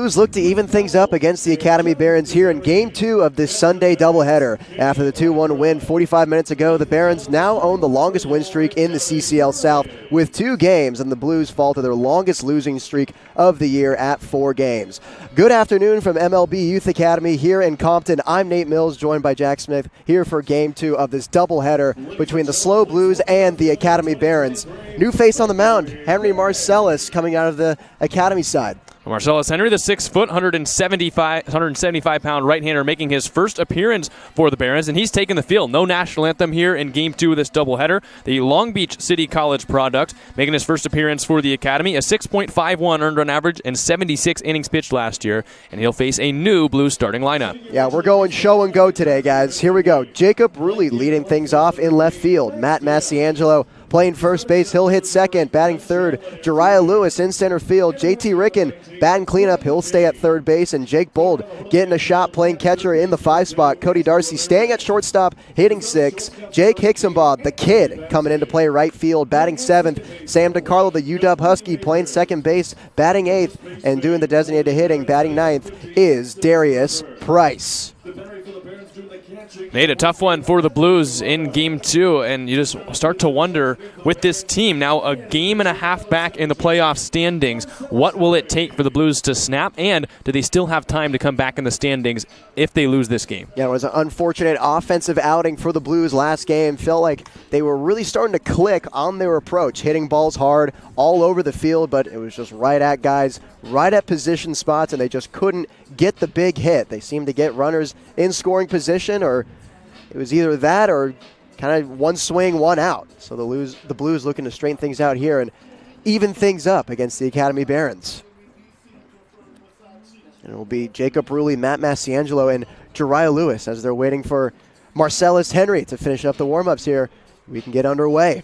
Blues look to even things up against the Academy Barons here in Game 2 of this Sunday doubleheader. After the 2-1 win 45 minutes ago, the Barons now own the longest win streak in the CCL South with 2 games, and the Blues fall to their longest losing streak of the year at 4 games. Good afternoon from MLB Youth Academy here in Compton. I'm Nate Mills, joined by Jack Smith, here for Game 2 of this doubleheader between the SLO Blues and the Academy Barons. New face on the mound, Henry Marcellus, coming out of the Academy side. Marcellus Henry, the 6-foot, 175-pound right-hander, making his first appearance for the Barons, and he's taken the field. No national anthem here in Game 2 of this doubleheader. The Long Beach City College product, making his first appearance for the Academy, a 6.51 earned run average and 76 innings pitched last year, and he'll face a new Blues starting lineup. Yeah, we're going show and go today, guys. Here we go. Jacob Rulli leading things off in left field. Matt Massiangelo playing first base, he'll hit second. Batting third, Jariah Lewis in center field. JT Ricken batting cleanup, he'll stay at third base. And Jake Bold getting a shot, playing catcher in the 5 spot. Cody Darcy staying at shortstop, hitting 6. Jake Hicksonbaugh, the kid, coming in to play right field, batting 7th. Sam DiCarlo, the UW Husky, playing second base, batting 8th. And doing the designated hitting, batting 9th, is Darius Price. Made a tough one for the Blues in Game 2, and you just start to wonder with this team now a game and a half back in the playoff standings, what will it take for the Blues to snap, and do they still have time to come back in the standings if they lose this game? Yeah, it was an unfortunate offensive outing for the Blues last game. Felt like they were really starting to click on their approach, hitting balls hard all over the field, but it was just right at guys, right at position spots, and they just couldn't get the big hit. They seemed to get runners in scoring position, or it was either that or kind of one swing, one out. So the Blues looking to straighten things out here and even things up against the Academy Barons. And it will be Jacob Rulli, Matt Massiangelo, and Jariah Lewis as they're waiting for Marcellus Henry to finish up the warm-ups here. We can get underway.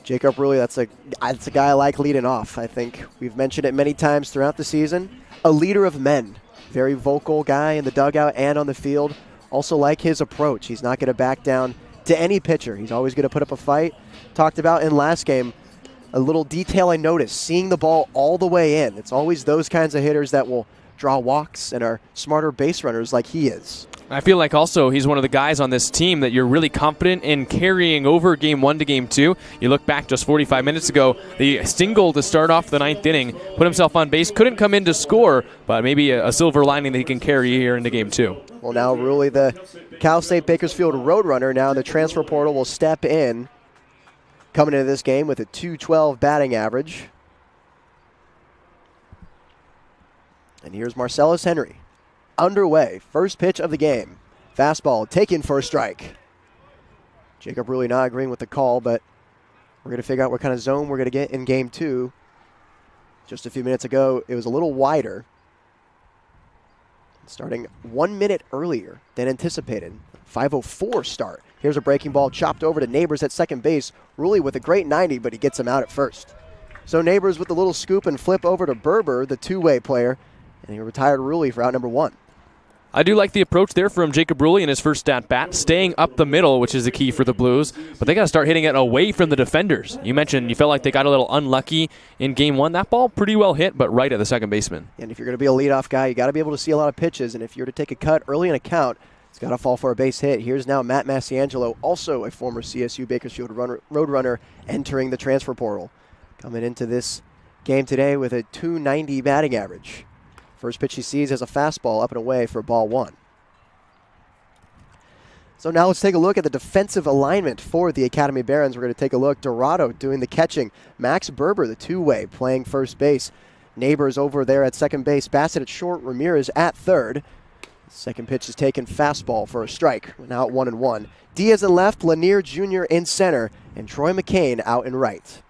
Jacob Rulli, that's a guy I like leading off. I think we've mentioned it many times throughout the season. A leader of men. Very vocal guy in the dugout and on the field. Also like his approach. He's not going to back down to any pitcher. He's always going to put up a fight. Talked about in last game, a little detail I noticed, seeing the ball all the way in. It's always those kinds of hitters that will draw walks and are smarter base runners like he is. I feel like also he's one of the guys on this team that you're really confident in carrying over Game 1 to Game 2. You look back just 45 minutes ago, the single to start off the 9th inning, put himself on base, couldn't come in to score, but maybe a silver lining that he can carry here into Game 2. Well, now Rulli, the Cal State Bakersfield Roadrunner, now in the transfer portal, will step in, coming into this game with a .212 batting average. And here's Marcellus Henry. Underway, first pitch of the game. Fastball taken for a strike. Jacob Rulli not agreeing with the call, but we're going to figure out what kind of zone we're going to get in Game 2. Just a few minutes ago, it was a little wider. Starting 1 minute earlier than anticipated. 5:04 start. Here's a breaking ball chopped over to Neighbors at second base. Rulli with a great 90, but he gets him out at first. So Neighbors with the little scoop and flip over to Berber, the two-way player, and he retired Rulli for out number 1. I do like the approach there from Jacob Rulli in his first at-bat, staying up the middle, which is the key for the Blues, but they got to start hitting it away from the defenders. You mentioned you felt like they got a little unlucky in Game 1. That ball pretty well hit, but right at the second baseman. And if you're going to be a leadoff guy, you got to be able to see a lot of pitches, and if you're to take a cut early in a count, it's got to fall for a base hit. Here's now Matt Massiangelo, also a former CSU Bakersfield Roadrunner, entering the transfer portal. Coming into this game today with a .290 batting average. First pitch he sees as a fastball up and away for ball 1. So now let's take a look at the defensive alignment for the Academy Barons. We're going to take a look. Dorado doing the catching. Max Berber, the two-way, playing first base. Neighbors over there at second base. Bassett at short. Ramirez at third. Second pitch is taken, fastball for a strike. Now at 1-1. Diaz in left, Lanier Jr. in center, and Troy McCain out in right.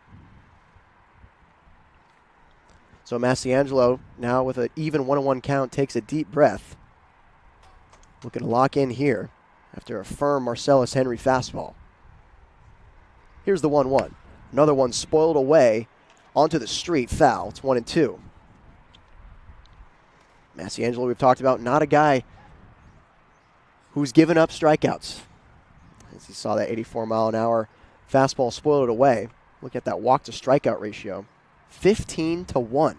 So Massiangelo, now with an even 1-1 count, takes a deep breath. Looking to lock in here after a firm Marcellus Henry fastball. Here's the 1-1. Another one spoiled away onto the street, foul. It's 1-2. Massiangelo, we've talked about, not a guy who's given up strikeouts. As you saw that 84-mile-an-hour fastball spoiled it away. Look at that walk-to-strikeout ratio. 15-1.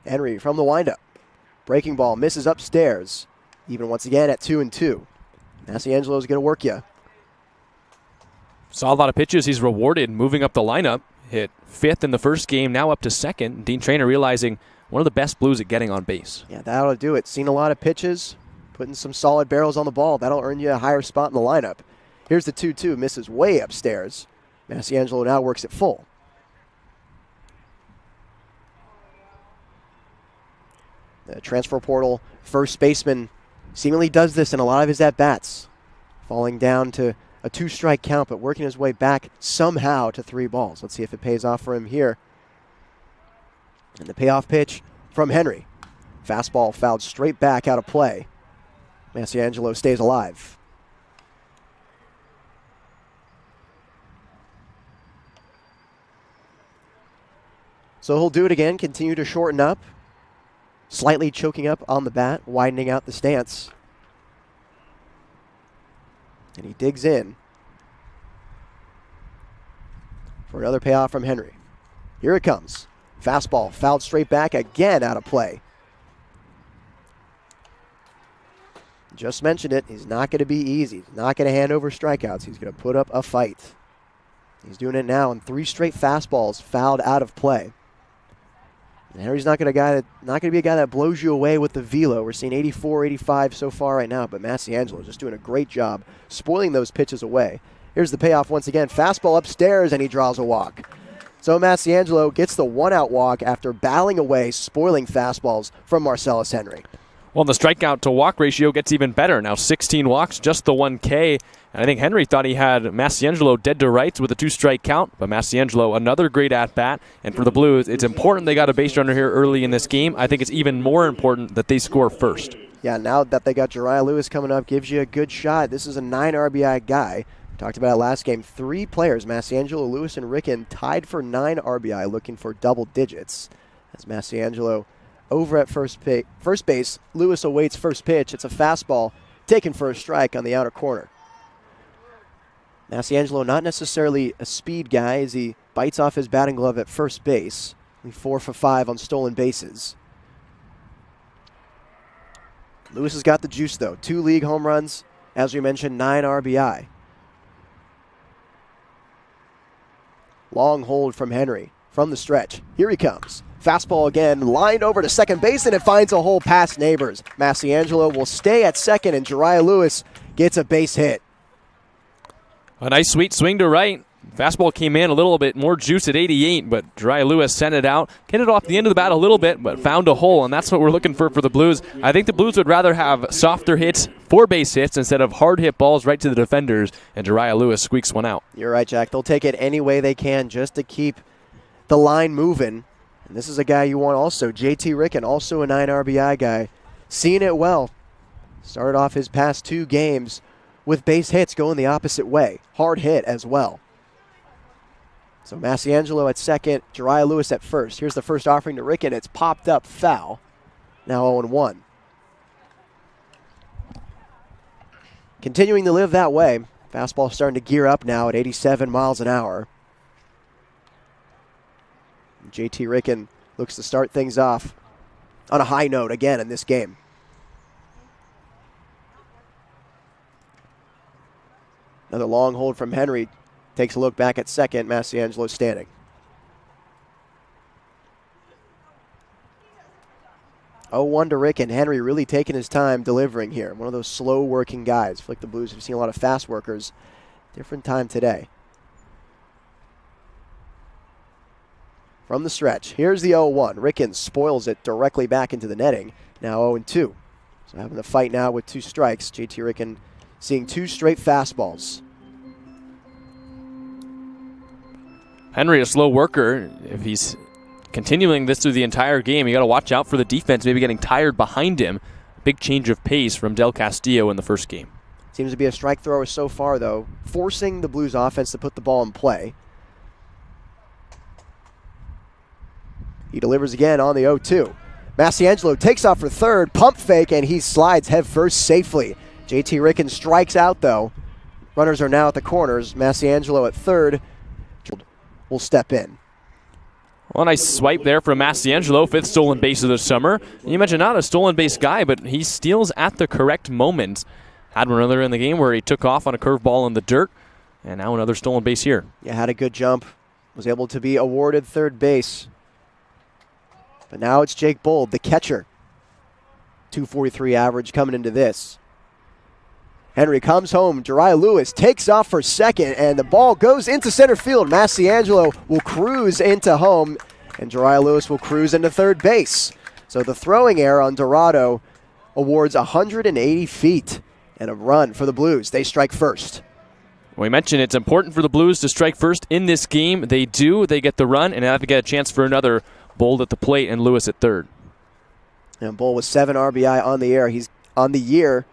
Henry from the windup. Breaking ball misses upstairs. Even once again at 2-2. Massiangelo's going to work you. Saw a lot of pitches. He's rewarded moving up the lineup. Hit 5th in the first game, now up to 2nd. Dean Traynor realizing one of the best Blues at getting on base. Yeah, that'll do it. Seen a lot of pitches, putting some solid barrels on the ball. That'll earn you a higher spot in the lineup. Here's the 2-2, misses way upstairs. Massiangelo now works it full. The transfer portal first baseman seemingly does this in a lot of his at-bats. Falling down to a 2-strike count, but working his way back somehow to 3 balls. Let's see if it pays off for him here. And the payoff pitch from Henry. Fastball fouled straight back out of play. Massiangelo stays alive. So he'll do it again, continue to shorten up. Slightly choking up on the bat, widening out the stance. And he digs in for another payoff from Henry. Here it comes. Fastball fouled straight back, again out of play. Just mentioned it, he's not going to be easy. He's not going to hand over strikeouts. He's going to put up a fight. He's doing it now, and 3 straight fastballs fouled out of play. And Henry's not going to be a guy that blows you away with the velo. We're seeing 84, 85 so far right now, but Massiangelo is just doing a great job spoiling those pitches away. Here's the payoff once again. Fastball upstairs, and he draws a walk. So Massiangelo gets the 1-out walk after battling away, spoiling fastballs from Marcellus Henry. Well, the strikeout to walk ratio gets even better. Now 16 walks, just the 1 K. And I think Henry thought he had Massiangelo dead to rights with a 2-strike count. But Massiangelo, another great at-bat. And for the Blues, it's important they got a base runner here early in this game. I think it's even more important that they score first. Yeah, now that they got Jariah Lewis coming up, gives you a good shot. This is a 9 RBI guy. Talked about it last game. 3 players, Massiangelo, Lewis, and Ricken, tied for 9 RBI, looking for double digits. As Massiangelo over at first base, Lewis awaits first pitch. It's a fastball taken for a strike on the outer corner. Massiangelo, not necessarily a speed guy as he bites off his batting glove at first base. Only 4 for 5 on stolen bases. Lewis has got the juice, though. 2 league home runs. As we mentioned, 9 RBI. Long hold from Henry from the stretch. Here he comes. Fastball again, lined over to second base, and it finds a hole past Neighbors. Massiangelo will stay at second, and Jariah Lewis gets a base hit. A nice sweet swing to right. Fastball came in a little bit more juice at 88, but Jariah Lewis sent it out. Get it off the end of the bat a little bit, but found a hole, and that's what we're looking for the Blues. I think the Blues would rather have softer hits, 4 base hits, instead of hard hit balls right to the defenders, and Jariah Lewis squeaks one out. You're right, Jack. They'll take it any way they can just to keep the line moving. And this is a guy you want also. JT Ricken, also a 9 RBI guy. Seeing it well. Started off his past 2 games with base hits going the opposite way. Hard hit as well. So Massiangelo at second, Jariah Lewis at first. Here's the first offering to Ricken. It's popped up foul. Now 0-1. Continuing to live that way. Fastball starting to gear up now at 87 miles an hour. JT Ricken looks to start things off on a high note again in this game. Another long hold from Henry. Takes a look back at second. Massiangelo standing. Oh, 1 to Ricken. Henry really taking his time delivering here. One of those slow working guys. I feel like the Blues have seen a lot of fast workers. Different time today. From the stretch, here's the 0-1. Ricken spoils it directly back into the netting. Now 0-2. So having the fight now with 2 strikes. JT Ricken seeing 2 straight fastballs. Henry, a slow worker. If he's continuing this through the entire game, you got to watch out for the defense maybe getting tired behind him. Big change of pace from Del Castillo in the first game. Seems to be a strike thrower so far, though, forcing the Blues offense to put the ball in play. He delivers again on the 0-2. Massiangelo takes off for third, pump fake, and he slides headfirst safely. JT Ricken strikes out, though. Runners are now at the corners. Massiangelo at third will step in. Well, nice swipe there from Massiangelo, 5th stolen base of the summer. You mentioned not a stolen base guy, but he steals at the correct moment. Had one earlier in the game where he took off on a curveball in the dirt, and now another stolen base here. Yeah, had a good jump. Was able to be awarded third base. But now it's Jake Bold, the catcher. 243 average coming into this. Henry comes home. Jariah Lewis takes off for second, and the ball goes into center field. Massiangelo will cruise into home, and Jariah Lewis will cruise into third base. So the throwing error on Dorado awards 180 feet and a run for the Blues. They strike first. We mentioned it's important for the Blues to strike first in this game. They do. They get the run, and now they get a chance for another. Bold at the plate and Lewis at third. And Bold with 7 RBI on the air. He's on the year.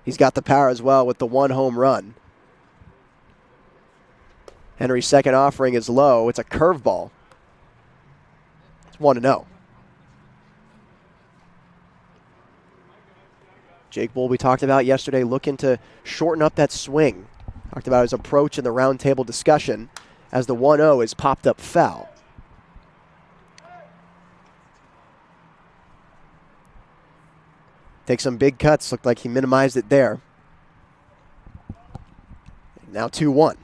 He's got the power as well with the 1 home run. Henry's second offering is low. It's a curveball. It's 1-0. Jake Bold, we talked about yesterday, looking to shorten up that swing. Talked about his approach in the roundtable discussion as the 1-0 is popped up foul. Take some big cuts. Looked like he minimized it there. Now 2-1.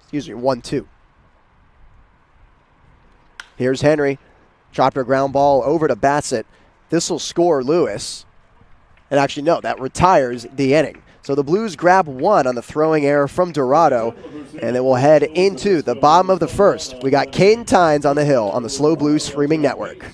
Excuse me, 1-2. Here's Henry. Chopped a ground ball over to Bassett. This will score Lewis. And actually, no, that retires the inning. So the Blues grab 1 on the throwing error from Dorado, and then we'll head into the bottom of the first. We got Caden Tynes on the hill on the SLO Blues streaming network.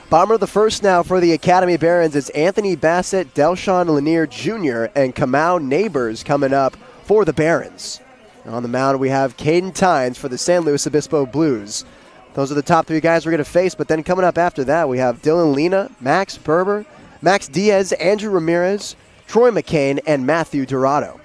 Bottom of the first now for the Academy Barons. It's Anthony Bassett, Delshawn Lanier Jr., and Kamau Neighbors coming up for the Barons. On the mound, we have Caden Tynes for the San Luis Obispo Blues. Those are the top 3 guys we're going to face, but then coming up after that, we have Dylan Lena, Max Berber, Max Diaz, Andrew Ramirez, Troy McCain, and Matthew Dorado.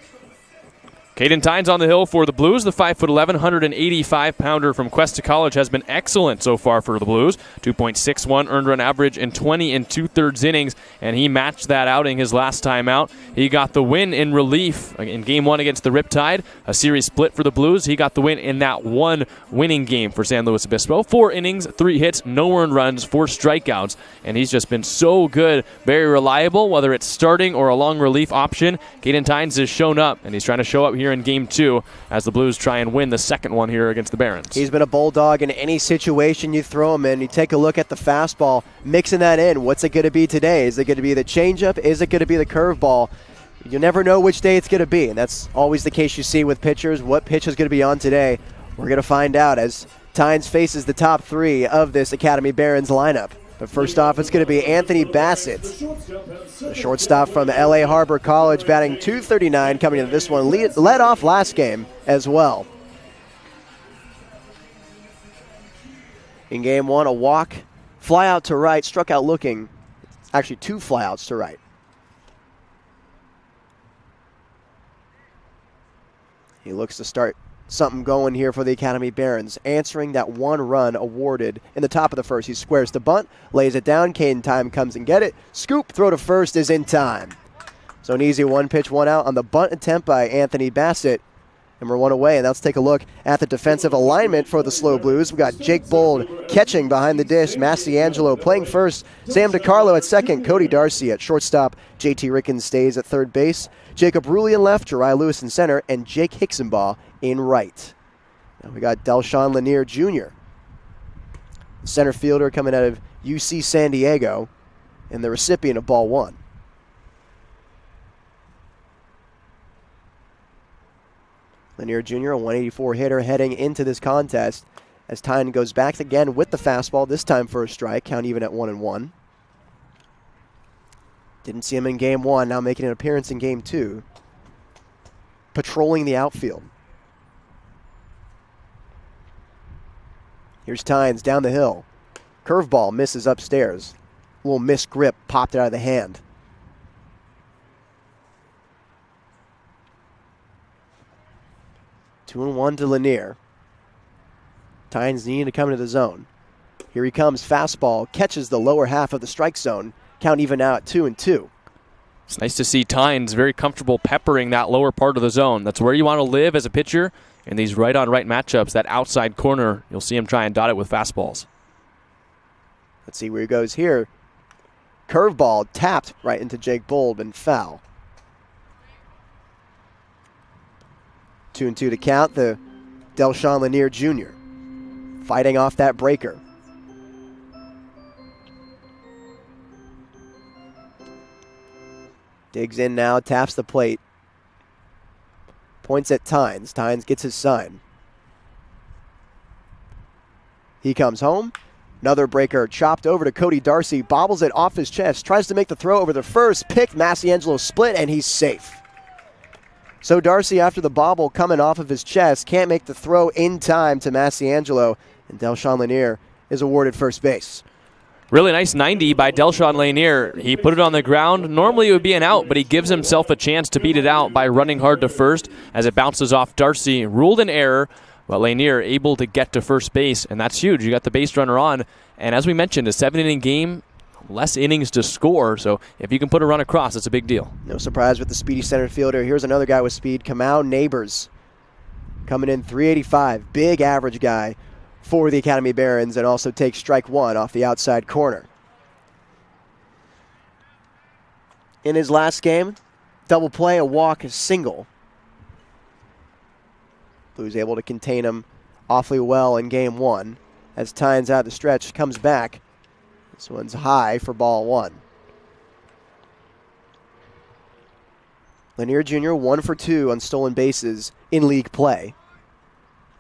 Caden Tynes on the hill for the Blues. The 5'11", 185-pounder from Cuesta College has been excellent so far for the Blues. 2.61 earned run average in 20 2/3 innings, and he matched that outing his last time out. He got the win in relief in Game 1 against the Riptide, a series split for the Blues. He got the win in that one winning game for San Luis Obispo. 4 innings, 3 hits, no earned runs, 4 strikeouts, and he's just been so good, very reliable, whether it's starting or a long relief option. Caden Tynes has shown up, and he's trying to show up here in Game 2 as the Blues try and win the second one here against the Barons. He's been a bulldog in any situation you throw him in. You take a look at the fastball, mixing that in. What's it going to be today? Is it going to be the changeup? Is it going to be the curveball? You never know which day it's going to be, and that's always the case you see with pitchers. What pitch is going to be on today? We're going to find out as Tynes faces the top 3 of this Academy Barons lineup. But first off, it's going to be Anthony Bassett, the shortstop from LA Harbor College, batting .239 coming into this one. Led off last game as well. In Game 1, a walk, fly out to right, struck out looking. Actually, 2 flyouts to right. He looks to start something going here for the Academy Barons, answering that 1 run awarded in the top of the first. He squares the bunt, lays it down. Caden Tynes comes and get it. Scoop, throw to first is in time. So an easy 1 pitch, 1 out on the bunt attempt by Anthony Bassett. And we're 1 away. And let's take a look at the defensive alignment for the SLO Blues. We got Jake Bold catching behind the dish. Massiangelo playing first. Sam DiCarlo at second. Cody Darcy at shortstop. JT Rickens stays at third base. Jacob Rulli in left. Jariah Lewis in center. And Jake Hicksenbaugh in right. Now we got Delshawn Lanier Jr. center fielder coming out of UC San Diego, and the recipient of ball one. Lanier Jr., a 184 hitter heading into this contest as Tynan goes back again with the fastball, this time for a strike, count even at 1-1. Didn't see him in game one, now making an appearance in game two. Patrolling the outfield. Here's Tynes down the hill. Curveball misses upstairs. A little missed grip, popped it out of the hand. Two and one to Lanier. Tynes needing to come into the zone. Here he comes, fastball, catches the lower half of the strike zone. Count even now at 2-2. It's nice to see Tynes very comfortable peppering that lower part of the zone. That's where you want to live as a pitcher in these right-on-right matchups. That outside corner, you'll see him try and dot it with fastballs. Let's see where he goes here. Curveball tapped right into Jake Bulb and foul. 2-2 to count. The Delshawn Lanier Jr. fighting off that breaker. Digs in now, taps the plate. Points at Tynes. Tynes gets his sign. He comes home. Another breaker chopped over to Cody Darcy. Bobbles it off his chest. Tries to make the throw over the first. Pick. Massiangelo split, and he's safe. So Darcy, after the bobble coming off of his chest, can't make the throw in time to Massiangelo. And Delshawn Lanier is awarded first base. Really nice 90 by Delshawn Lanier. He put it on the ground. Normally it would be an out, but he gives himself a chance to beat it out by running hard to first as it bounces off Darcy. Ruled an error, but Lanier able to get to first base, and that's huge. You got the base runner on, and as we mentioned, a 7-inning game, less innings to score, so if you can put a run across, it's a big deal. No surprise with the speedy center fielder. Here's another guy with speed, Kamau Neighbors, coming in 385, big average guy for the Academy Barons, and also takes strike one off the outside corner. In his last game, double play, a walk, a single. Blues able to contain him awfully well in game one. As Tynes out the stretch, comes back. This one's high for ball one. Lanier Jr. 1 for 2 on stolen bases in league play.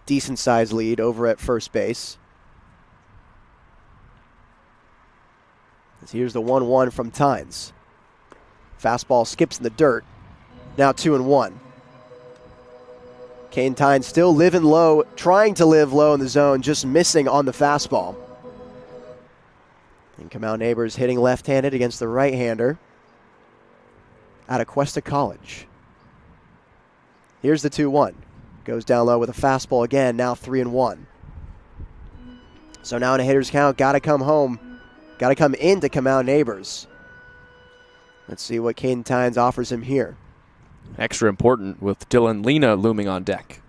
Decent size lead over at first base. As here's the 1-1 from Tynes. Fastball skips in the dirt. Now 2-1. Kane Tynes still living low, trying to live low in the zone, just missing on the fastball. And Kamau Neighbors hitting left-handed against the right-hander out of Cuesta College. Here's the 2-1. Goes down low with a fastball again, now 3-1. So now in a hitter's count, got to come home. Got to come into Kamau Neighbors. Let's see what Caden Tynes offers him here. Extra important with Dylan Lena looming on deck.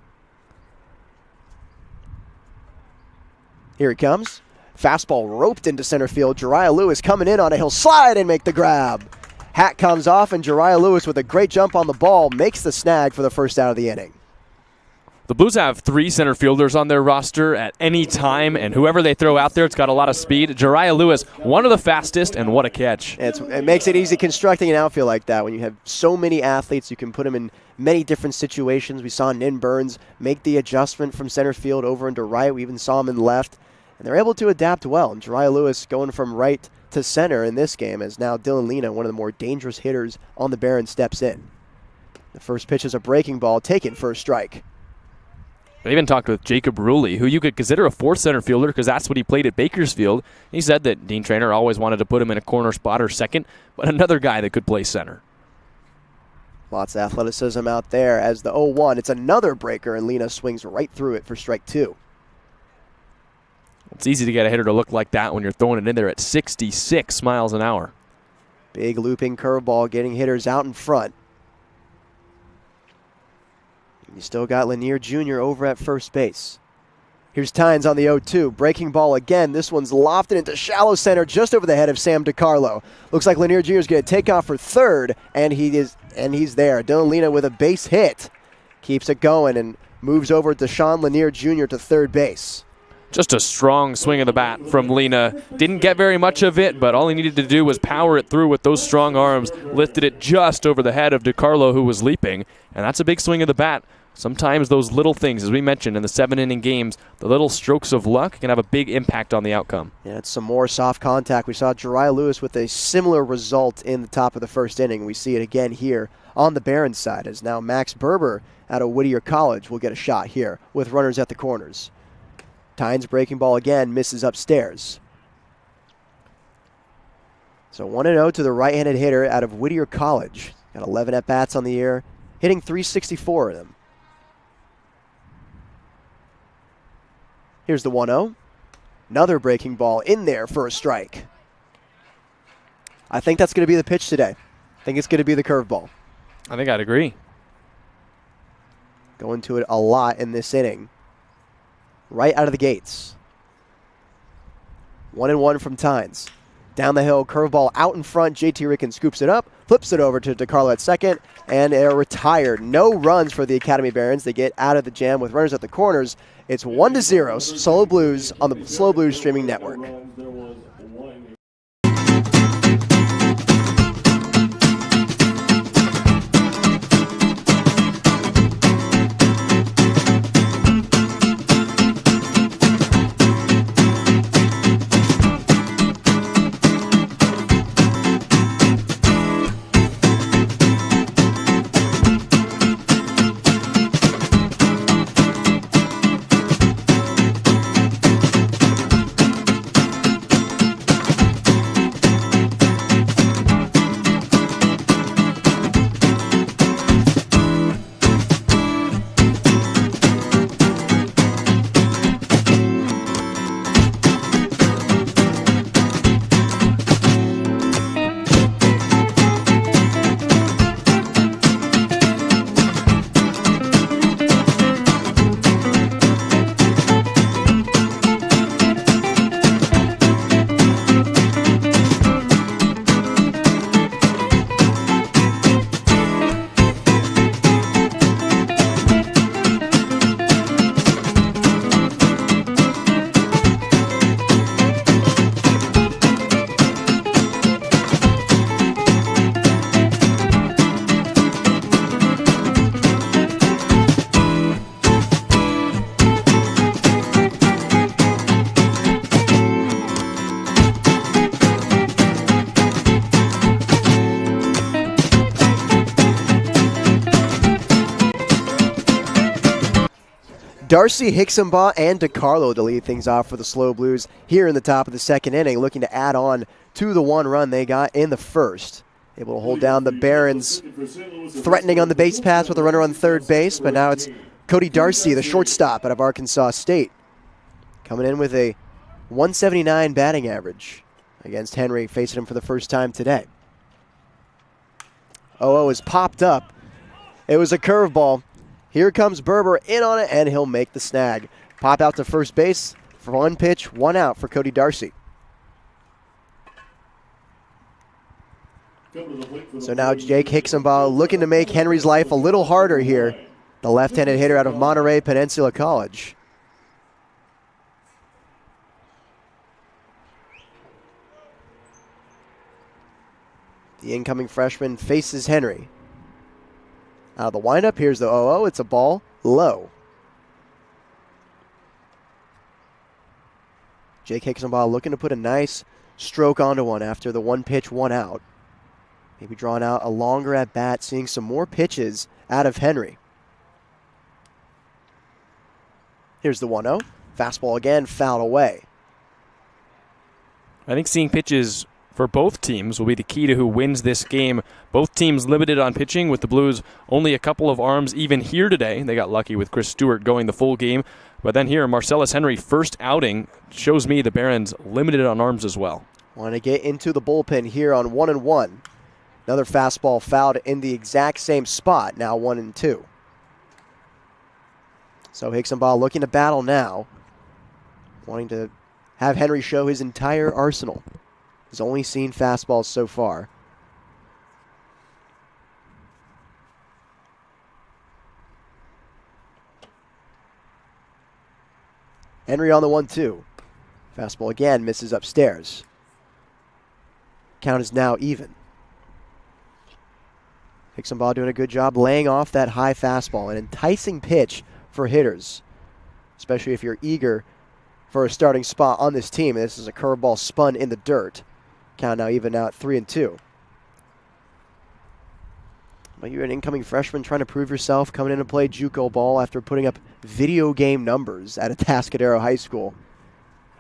Here he comes. Fastball roped into center field. Jariah Lewis coming in on it. He'll slide and make the grab. Hat comes off, and Jariah Lewis with a great jump on the ball makes the snag for the first out of the inning. The Blues have 3 center fielders on their roster at any time, and whoever they throw out there, it's got a lot of speed. Jariah Lewis, one of the fastest, and what a catch. It makes it easy constructing an outfield like that. When you have so many athletes, you can put them in many different situations. We saw Nin Burns make the adjustment from center field over into right. We even saw him in left, and they're able to adapt well. And Jariah Lewis going from right to center in this game as now Dylan Lena, one of the more dangerous hitters on the Barons, steps in. The first pitch is a breaking ball taken for a strike. I even talked with Jacob Ruley, who you could consider a 4th center fielder because that's what he played at Bakersfield. He said that Dean Traynor always wanted to put him in a corner spot or second, but another guy that could play center. Lots of athleticism out there as the 0-1. It's another breaker, and Lena swings right through it for strike 2. It's easy to get a hitter to look like that when you're throwing it in there at 66 miles an hour. Big looping curveball getting hitters out in front. You still got Lanier Jr. over at first base. Here's Tynes on the 0-2. Breaking ball again. This one's lofted into shallow center just over the head of Sam DiCarlo. Looks like Lanier Jr. is going to take off for third, and he's there. Dylan Lena with a base hit. Keeps it going and moves over to Sean Lanier Jr. to third base. Just a strong swing of the bat from Lena. Didn't get very much of it, but all he needed to do was power it through with those strong arms. Lifted it just over the head of DiCarlo, who was leaping. And that's a big swing of the bat. Sometimes those little things, as we mentioned in the 7-inning games, the little strokes of luck can have a big impact on the outcome. Yeah, it's some more soft contact. We saw Jariah Lewis with a similar result in the top of the first inning. We see it again here on the Barons side, as now Max Berber out of Whittier College will get a shot here with runners at the corners. Tynes breaking ball again, misses upstairs. So 1-0 to the right-handed hitter out of Whittier College. Got 11 at-bats on the year, hitting .364 of them. Here's the 1-0. Another breaking ball in there for a strike. I think that's going to be the pitch today. I think it's going to be the curveball. I think I'd agree. Going to it a lot in this inning. Right out of the gates. 1-1 from Tynes. Down the hill, curveball out in front. JT Ricken scoops it up, flips it over to DiCarlo at second, and they're retired. No runs for the Academy Barons. They get out of the jam with runners at the corners. It's 1-0, SLO Blues on the SLO Blues streaming network. Darcy, Hicksonbaugh, and DiCarlo to lead things off for the SLO Blues here in the top of the second inning, looking to add on to the one run they got in the first. Able to hold down the Barons, threatening on the base pass with a runner on third base, but now it's Cody Darcy, the shortstop out of Arkansas State, coming in with a 179 batting average against Henry, facing him for the first time today. 0-0 is popped up. It was a curveball. Here comes Berber in on it, and he'll make the snag. Pop out to first base for one pitch, one out for Cody Darcy. So now Jake Hicksonbaugh looking to make Henry's life a little harder here. The left-handed hitter out of Monterey Peninsula College. The incoming freshman faces Henry. Out of the windup, here's the 0-0. It's a ball low. Jake Hicksonbaugh looking to put a nice stroke onto one after the one pitch, one out. Maybe drawing out a longer at bat, seeing some more pitches out of Henry. Here's the 1-0. Fastball again, fouled away. I think seeing pitches for both teams will be the key to who wins this game. Both teams limited on pitching, with the Blues only a couple of arms even here today. They got lucky with Chris Stewart going the full game. But then here, Marcellus Henry, first outing, shows me the Barons limited on arms as well. Want to get into the bullpen here on 1-1. Another fastball fouled in the exact same spot, now 1-2. So Hicksonbaugh looking to battle now, wanting to have Henry show his entire arsenal. He's only seen fastballs so far. Henry on the 1-2. Fastball again misses upstairs. Count is now even. Hixenbaugh doing a good job laying off that high fastball, an enticing pitch for hitters, especially if you're eager for a starting spot on this team. This is a curveball spun in the dirt. Count now even now at 3-2. Well, you're an incoming freshman trying to prove yourself, coming in to play JUCO ball after putting up video game numbers at Atascadero High School.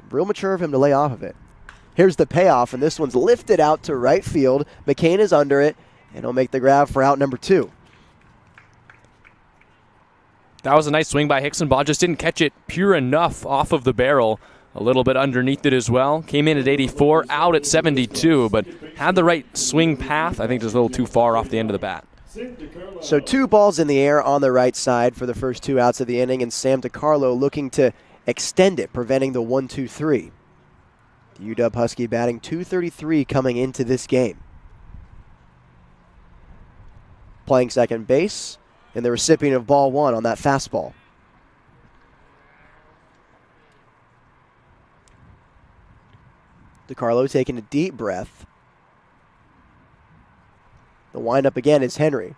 Real mature of him to lay off of it. Here's the payoff, and this one's lifted out to right field. McCain is under it, and he'll make the grab for out number 2. That was a nice swing by Hixenbaugh. Just didn't catch it pure enough off of the barrel. A little bit underneath it as well. Came in at 84, out at 72, but had the right swing path. I think just a little too far off the end of the bat. So 2 balls in the air on the right side for the first 2 outs of the inning, and Sam DiCarlo looking to extend it, preventing the 1-2-3. The UW Husky batting .233 coming into this game. Playing second base, and the recipient of ball 1 on that fastball. DiCarlo taking a deep breath. The windup again is Henry.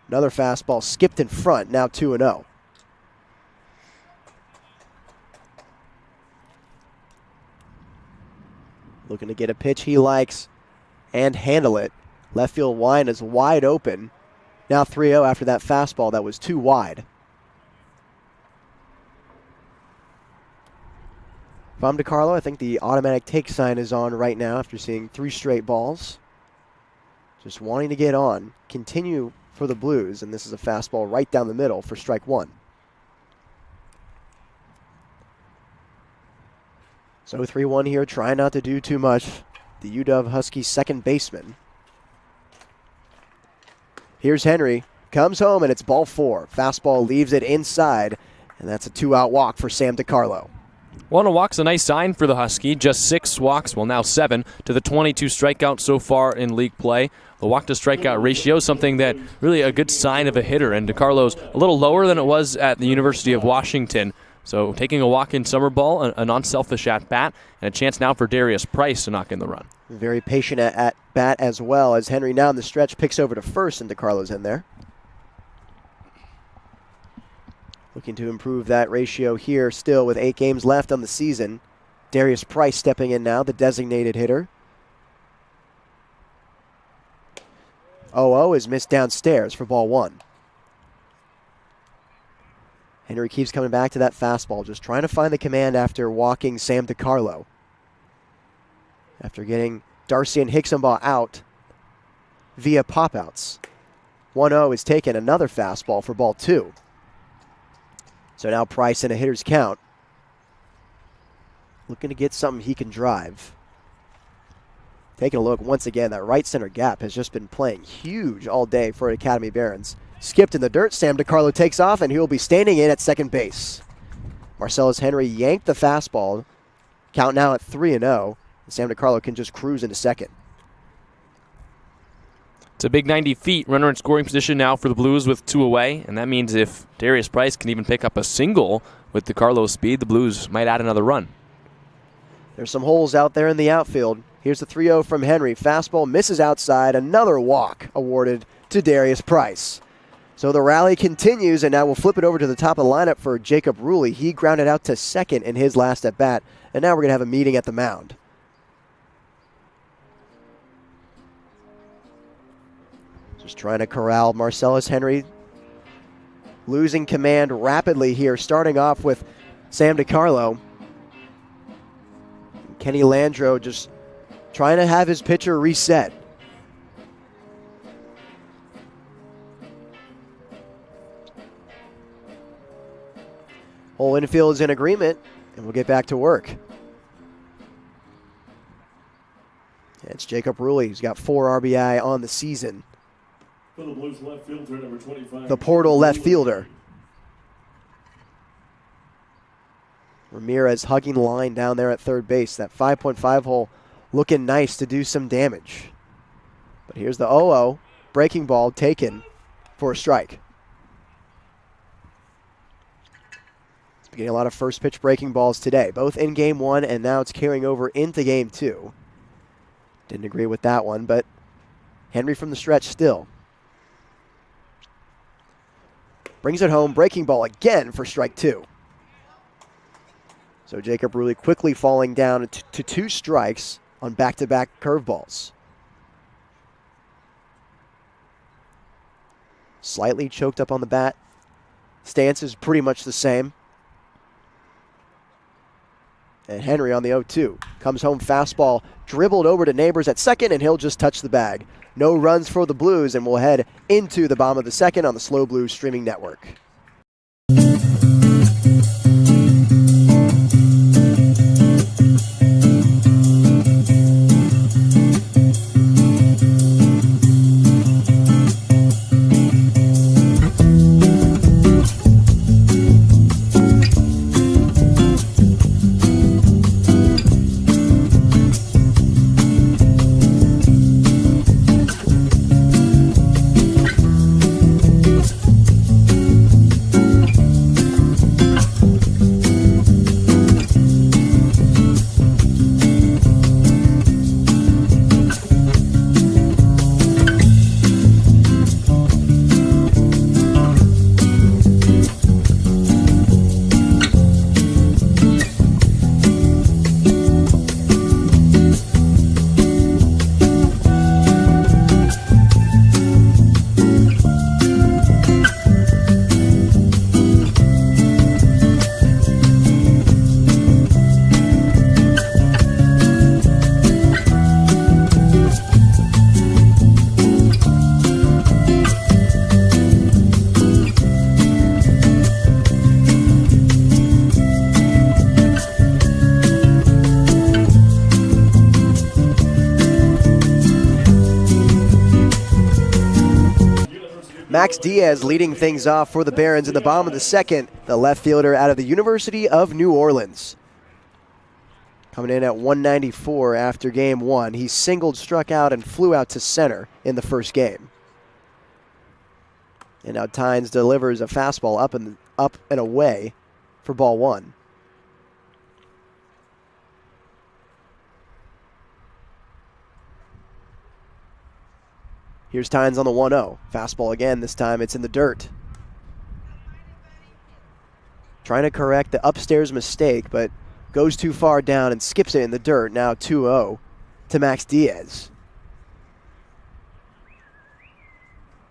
Another fastball skipped in front, now 2-0. Looking to get a pitch he likes and handle it. Left field line is wide open. Now 3-0 after that fastball that was too wide. If I'm DiCarlo, I think the automatic take sign is on right now after seeing 3 straight balls. Just wanting to get on, continue for the Blues, and this is a fastball right down the middle for strike 1. So 3-1 here, trying not to do too much. The UW Huskies second baseman. Here's Henry, comes home, and it's ball 4. Fastball leaves it inside, and that's a 2-out walk for Sam DiCarlo. Well, a walk's a nice sign for the Husky. Just 6 walks, well now 7, to the 22 strikeouts so far in league play. The walk-to-strikeout ratio, something that really a good sign of a hitter, and DiCarlo's a little lower than it was at the University of Washington. So taking a walk in summer ball, a non-selfish at-bat, and a chance now for Darius Price to knock in the run. Very patient at bat as well, as Henry now in the stretch picks over to first, and DiCarlo's in there. Looking to improve that ratio here still with 8 games left on the season. Darius Price stepping in now, the designated hitter. 0-0 is missed downstairs for ball 1. Henry keeps coming back to that fastball, just trying to find the command after walking Sam DiCarlo. After getting Darcy and Hixenbaugh out via pop-outs. 1-0 is taken, another fastball for ball 2. So now Price in a hitter's count. Looking to get something he can drive. Taking a look once again, that right center gap has just been playing huge all day for Academy Barons. Skipped in the dirt, Sam DiCarlo takes off, and he will be standing in at second base. Marcellus Henry yanked the fastball. Count now at 3-0. Sam DiCarlo can just cruise into second. It's a big 90 feet. Runner in scoring position now for the Blues with 2 away, and that means if Darius Price can even pick up a single with DiCarlo's speed, the Blues might add another run. There's some holes out there in the outfield. Here's the 3-0 from Henry. Fastball misses outside. Another walk awarded to Darius Price. So the rally continues, and now we'll flip it over to the top of the lineup for Jacob Ruley. He grounded out to second in his last at-bat, and now we're going to have a meeting at the mound. Just trying to corral Marcellus Henry. Losing command rapidly here, starting off with Sam DiCarlo. Kenny Landreau just trying to have his pitcher reset. Whole infield is in agreement, and we'll get back to work. It's Jacob Ruley, who's got 4 RBI on the season. For the Blues left fielder, number 25. The portal left fielder. Ramirez hugging the line down there at third base. That 5.5 hole looking nice to do some damage. But here's the 0-0. Breaking ball taken for a strike. Getting a lot of first pitch breaking balls today, both in game 1 and now it's carrying over into game 2. Didn't agree with that one, but Henry from the stretch still. Brings it home, breaking ball again for strike 2. So Jacob Ruley quickly falling down to 2 strikes on back-to-back curveballs. Slightly choked up on the bat. Stance is pretty much the same. And Henry on the 0-2. Comes home fastball, dribbled over to Neighbors at second, and he'll just touch the bag. No runs for the Blues, and we'll head into the bottom of the second on the SLO Blues streaming network. Max Diaz leading things off for the Barons in the bottom of the second, the left fielder out of the University of New Orleans. Coming in at 194 after game 1. He singled, struck out, and flew out to center in the first game. And now Tynes delivers a fastball up and away for ball 1. Here's Tynes on the 1-0. Fastball again, this time it's in the dirt. Trying to correct the upstairs mistake, but goes too far down and skips it in the dirt. Now 2-0 to Max Diaz.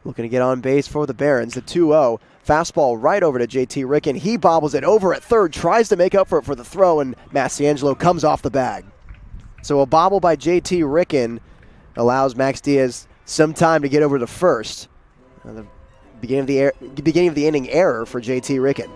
Looking to get on base for the Barons. The 2-0. Fastball right over to JT Ricken. He bobbles it over at third, tries to make up for it for the throw, and Massiangelo comes off the bag. So a bobble by JT Ricken allows Max Diaz some time to get over to first. The beginning of the inning error for JT Ricken.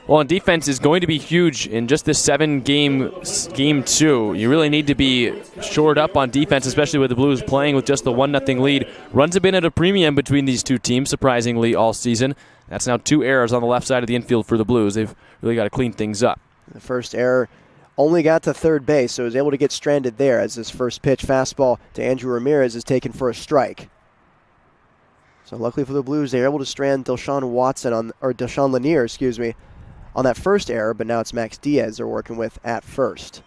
Well, and defense is going to be huge in just this 7-game game 2. You really need to be shored up on defense, especially with the Blues playing with just the 1-0 lead. Runs have been at a premium between these two teams, surprisingly, all season. That's now 2 errors on the left side of the infield for the Blues. They've really got to clean things up. The first error only got to third base, so was able to get stranded there as his first pitch fastball to Andrew Ramirez is taken for a strike. So luckily for the Blues, they're able to strand Deshaun Lanier, on that first error, but now it's Max Diaz they're working with at first.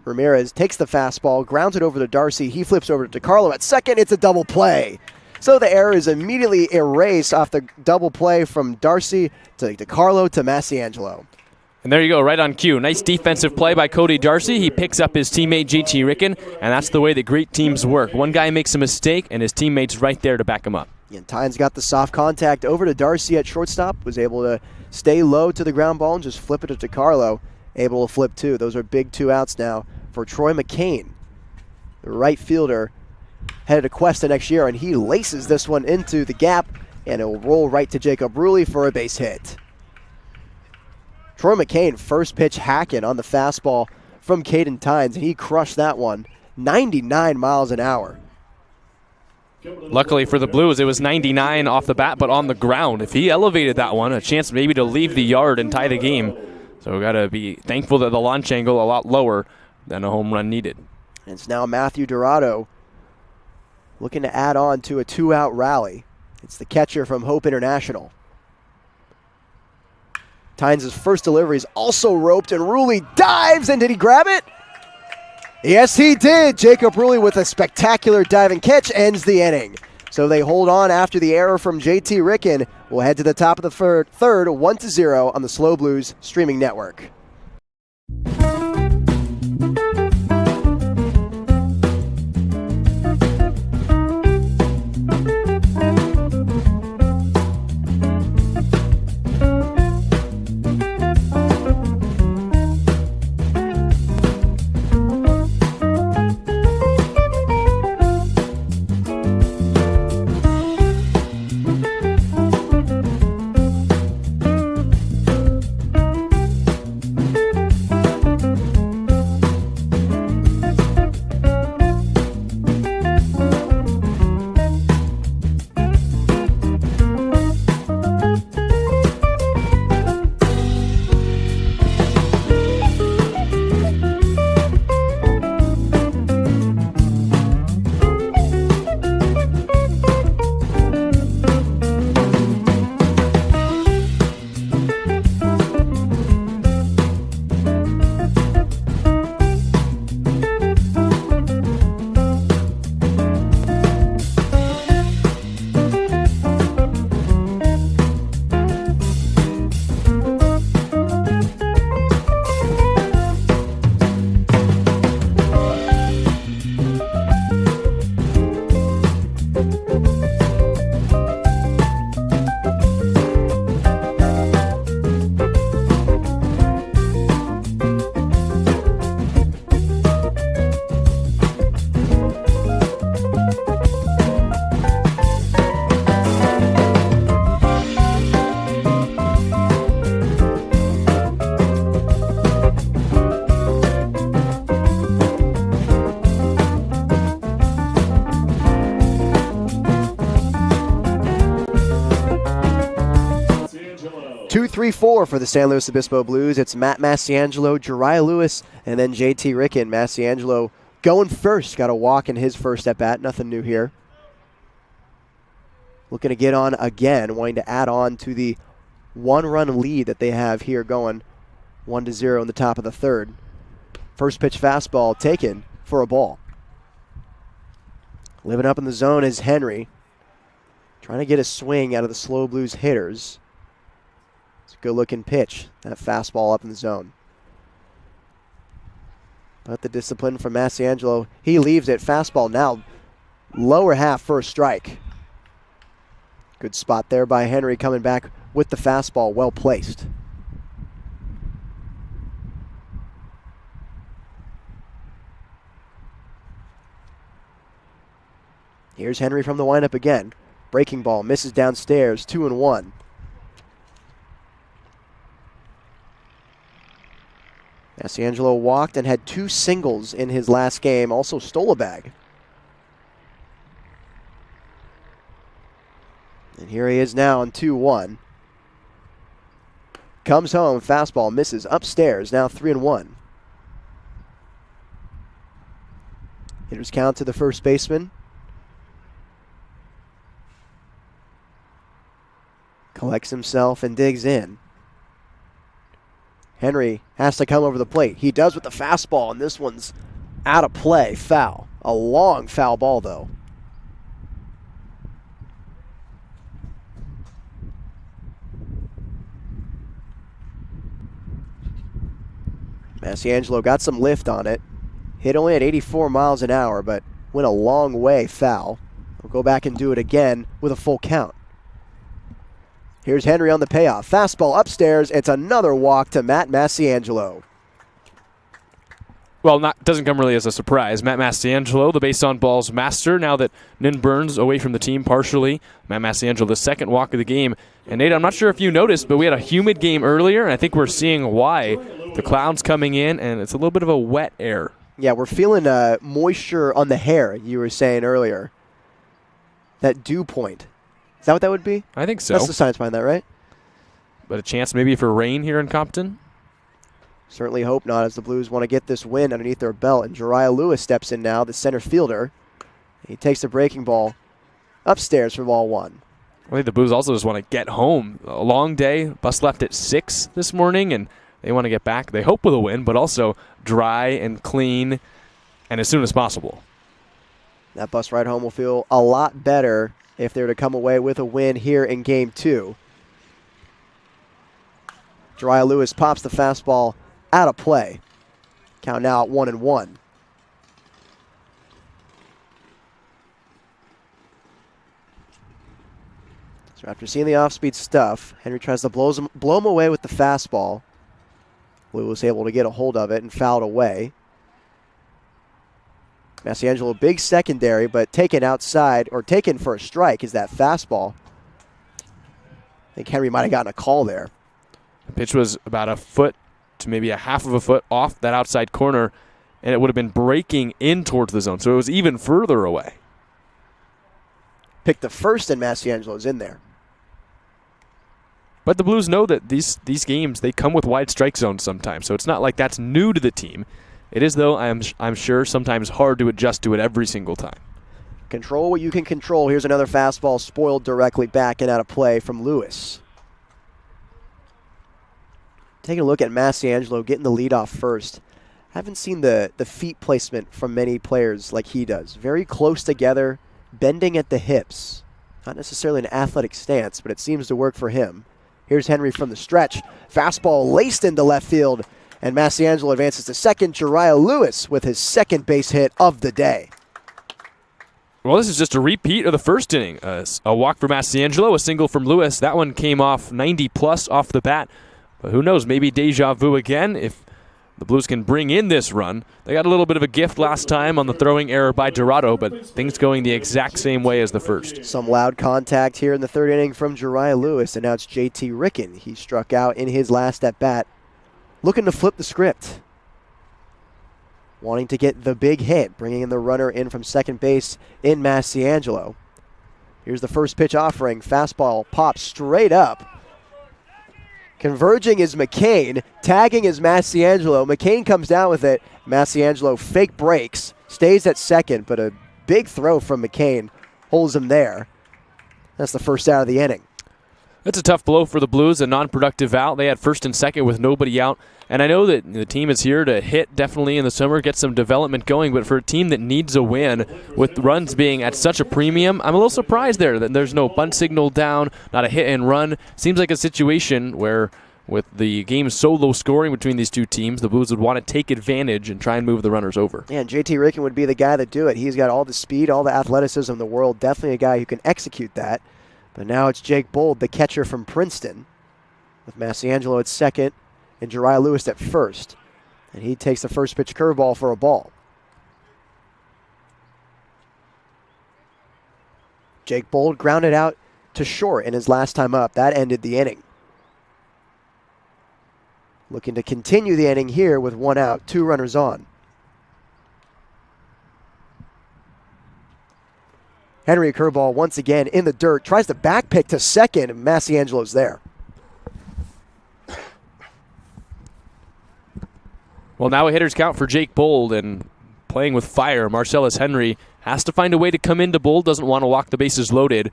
Ramirez takes the fastball, grounds it over to Darcy. He flips over to DeCarlo at second. It's a double play. So the error is immediately erased off the double play from Darcy to DeCarlo to Massiangelo. And there you go, right on cue. Nice defensive play by Cody Darcy. He picks up his teammate JT Ricken, and that's the way that great teams work. One guy makes a mistake, and his teammate's right there to back him up. And Tynes got the soft contact over to Darcy at shortstop, was able to stay low to the ground ball and just flip it to DeCarlo. Able to flip 2. Those are big 2 outs now for Troy McCain, the right fielder, headed to Cuesta next year, and he laces this one into the gap, and it will roll right to Jacob Ruley for a base hit. Troy McCain, first pitch hacking on the fastball from Caden Tynes, and he crushed that one, 99 miles an hour. Luckily for the Blues, it was 99 off the bat, but on the ground. If he elevated that one, a chance maybe to leave the yard and tie the game. So we've got to be thankful that the launch angle a lot lower than a home run needed. And it's now Matthew Dorado looking to add on to a 2-out rally. It's the catcher from Hope International. Tynes' first delivery is also roped, and Rulli dives, and did he grab it? Yes, he did. Jacob Rulli with a spectacular diving catch ends the inning. So they hold on after the error from JT Ricken. We'll head to the top of the third, 1-0 on the SLO Blues streaming network. Two, 3-4 for the San Luis Obispo Blues. It's Matt Massiangelo, Jariah Lewis, and then JT Ricken. Massiangelo going first. Got a walk in his first at bat. Nothing new here. Looking to get on again, wanting to add on to the one-run lead that they have here going 1-0 in the top of the third. First pitch fastball taken for a ball. Living up in the zone is Henry. Trying to get a swing out of the SLO Blues hitters. It's a good-looking pitch. That fastball up in the zone. But the discipline from Massiangelo. He leaves it. Fastball now lower half for a strike. Good spot there by Henry coming back with the fastball. Well placed. Here's Henry from the windup again. Breaking ball misses downstairs. 2-1. Massiangelo walked and had 2 singles in his last game. Also stole a bag. And here he is now on 2-1. Comes home. Fastball misses upstairs. Now 3-1. Hitters count to the first baseman. Collects himself and digs in. Henry has to come over the plate. He does with the fastball, and this one's out of play. Foul. A long foul ball, though. Massiangelo got some lift on it. Hit only at 84 miles an hour, but went a long way foul. We'll go back and do it again with a full count. Here's Henry on the payoff. Fastball upstairs. It's another walk to Matt Massiangelo. Well, doesn't come really as a surprise. Matt Massiangelo, the base on balls master, now that Nin Burns away from the team partially. Matt Massiangelo, the second walk of the game. And Nate, I'm not sure if you noticed, but we had a humid game earlier, and I think we're seeing why. The clouds coming in, and it's a little bit of a wet air. Yeah, we're feeling moisture on the hair, you were saying earlier. That dew point. Is that what that would be? I think so. That's the science behind that, right? But a chance maybe for rain here in Compton? Certainly hope not, as the Blues want to get this win underneath their belt. And Jariah Lewis steps in now, the center fielder. He takes the breaking ball upstairs for ball 1. I think the Blues also just want to get home. A long day. Bus left at 6 this morning, and they want to get back. They hope with a win, but also dry and clean and as soon as possible. That bus ride home will feel a lot better if they're to come away with a win here in Game 2. Jariah Lewis pops the fastball out of play. Count now at 1-1. So after seeing the off-speed stuff, Henry tries to blow him away with the fastball. Lewis able to get a hold of it and foul it away. Massiangelo, big secondary, but taken outside, or taken for a strike, is that fastball. I think Henry might have gotten a call there. The pitch was about a foot to maybe a half of a foot off that outside corner, and it would have been breaking in towards the zone, so it was even further away. Picked the first, and Massiangelo's in there. But the Blues know that these games, they come with wide strike zones sometimes, so it's not like that's new to the team. It is, though, I'm sure, sometimes hard to adjust to it every single time. Control what you can control. Here's another fastball spoiled directly back and out of play from Lewis. Taking a look at Massiangelo getting the lead off first. Haven't seen the feet placement from many players like he does. Very close together, bending at the hips. Not necessarily an athletic stance, but it seems to work for him. Here's Henry from the stretch. Fastball laced into left field, and Massiangelo advances to second. Jariah Lewis with his second base hit of the day. Well, this is just a repeat of the first inning. A walk for Massiangelo, a single from Lewis. That one came off 90-plus off the bat. But who knows, maybe deja vu again if the Blues can bring in this run. They got a little bit of a gift last time on the throwing error by Dorado, but things going the exact same way as the first. Some loud contact here in the third inning from Jariah Lewis, and now it's JT Ricken. He struck out in his last at-bat, looking to flip the script. Wanting to get the big hit, bringing in the runner in from second base in Massiangelo. Here's the first pitch offering. Fastball pops straight up. Converging is McCain. Tagging is Massiangelo. McCain comes down with it. Massiangelo fake breaks. Stays at second, but a big throw from McCain holds him there. That's the first out of the inning. It's a tough blow for the Blues, a non-productive out. They had first and second with nobody out. And I know that the team is here to hit definitely in the summer, get some development going, but for a team that needs a win, with runs being at such a premium, I'm a little surprised there that there's no bunt signal down, not a hit and run. Seems like a situation where, with the game so low scoring between these two teams, the Blues would want to take advantage and try and move the runners over. Yeah, and JT Ricken would be the guy that do it. He's got all the speed, all the athleticism in the world. Definitely a guy who can execute that. But now it's Jake Bold, the catcher from Princeton, with Massiangelo at second and Jariah Lewis at first. And he takes the first pitch curveball for a ball. Jake Bold grounded out to short in his last time up. That ended the inning. Looking to continue the inning here with one out, 2 runners on. Henry, a curveball once again in the dirt. Tries to back pick to second, and Massiangelo's there. Well, now a hitter's count for Jake Bold, and playing with fire, Marcellus Henry has to find a way to come into Bold. Doesn't want to walk the bases loaded.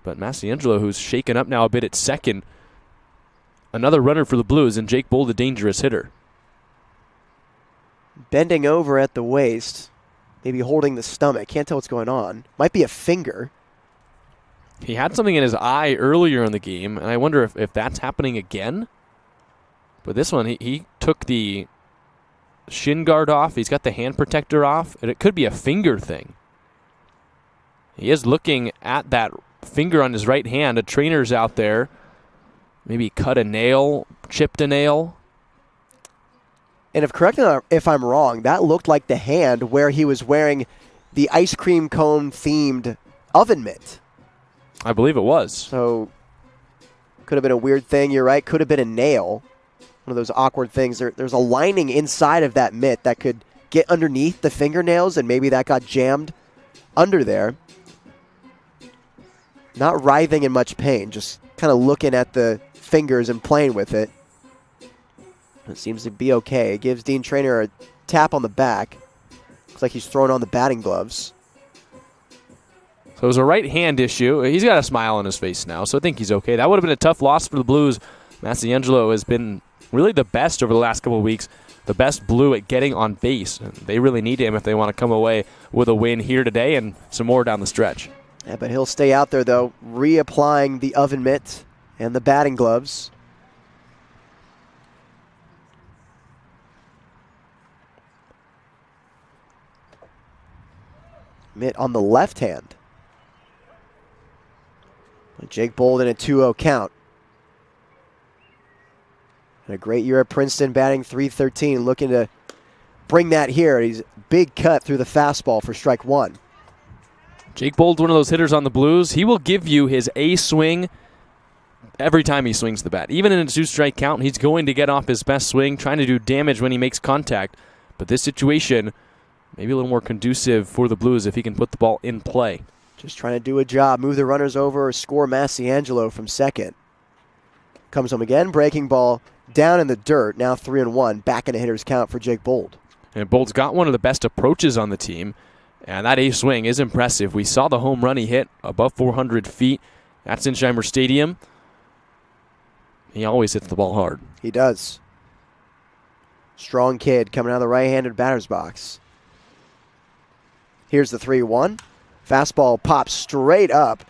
But Massiangelo, who's shaken up now a bit at second. Another runner for the Blues, and Jake Bold, a dangerous hitter. Bending over at the waist. Maybe holding the stomach. Can't tell what's going on. Might be a finger. He had something in his eye earlier in the game, and I wonder if that's happening again. But this one, he took the shin guard off. He's got the hand protector off, and it could be a finger thing. He is looking at that finger on his right hand. A trainer's out there. Maybe cut a nail, chipped a nail. And correct me if I'm wrong, that looked like the hand where he was wearing the ice cream cone themed oven mitt. I believe it was. So could have been a weird thing. You're right. Could have been a nail. One of those awkward things. There's a lining inside of that mitt that could get underneath the fingernails, and maybe that got jammed under there. Not writhing in much pain, just kind of looking at the fingers and playing with it. It seems to be okay. It gives Dean Traynor a tap on the back. Looks like he's throwing on the batting gloves. So it was a right hand issue. He's got a smile on his face now, so I think he's okay. That would have been a tough loss for the Blues. Massiangelo has been really the best over the last couple of weeks, the best Blue at getting on base. And they really need him if they want to come away with a win here today and some more down the stretch. Yeah, but he'll stay out there, though, reapplying the oven mitt and the batting gloves. Mitt on the left hand. Jake Bold in a 2-0 count. And a great year at Princeton, batting .313, looking to bring that here. He's big cut through the fastball for strike one. Jake Bold, one of those hitters on the Blues. He will give you his A swing every time he swings the bat. Even in a 2-strike count, he's going to get off his best swing, trying to do damage when he makes contact. But this situation, maybe a little more conducive for the Blues if he can put the ball in play. Just trying to do a job, move the runners over, or score Massiangelo from second. Comes home again, breaking ball down in the dirt, now 3-1, back in a hitter's count for Jake Bold. And Bold's got one of the best approaches on the team, and that A swing is impressive. We saw the home run he hit above 400 feet at Sinsheimer Stadium. He always hits the ball hard. He does. Strong kid coming out of the right-handed batter's box. Here's the 3-1. Fastball pops straight up.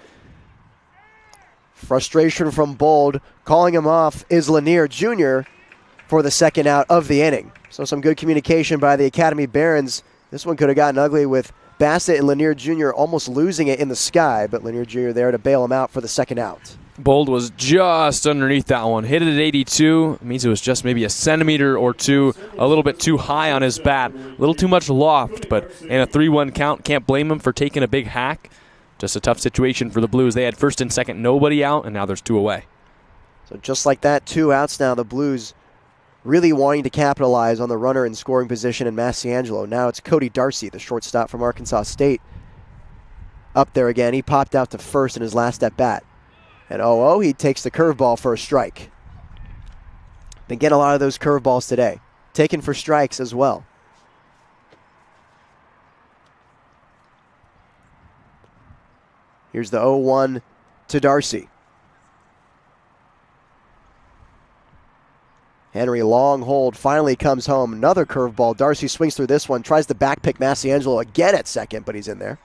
Frustration from Bold. Calling him off is Lanier Jr. for the second out of the inning. So some good communication by the Academy Barons. This one could have gotten ugly with Bassett and Lanier Jr. almost losing it in the sky, but Lanier Jr. there to bail him out for the second out. Bold was just underneath that one. Hit it at 82. It means it was just maybe a centimeter or two, a little bit too high on his bat. A little too much loft, but in a 3-1 count, can't blame him for taking a big hack. Just a tough situation for the Blues. They had first and second, nobody out, and now there's two away. So just like that, 2 outs now. The Blues really wanting to capitalize on the runner in scoring position in Massiangelo. Now it's Cody Darcy, the shortstop from Arkansas State. Up there again. He popped out to first in his last at-bat. And he takes the curveball for a strike. Been getting a lot of those curveballs today. Taken for strikes as well. Here's the 0-1 to Darcy. Henry, long hold, finally comes home. Another curveball. Darcy swings through this one, tries to backpick Massiangelo again at second, but he's in there.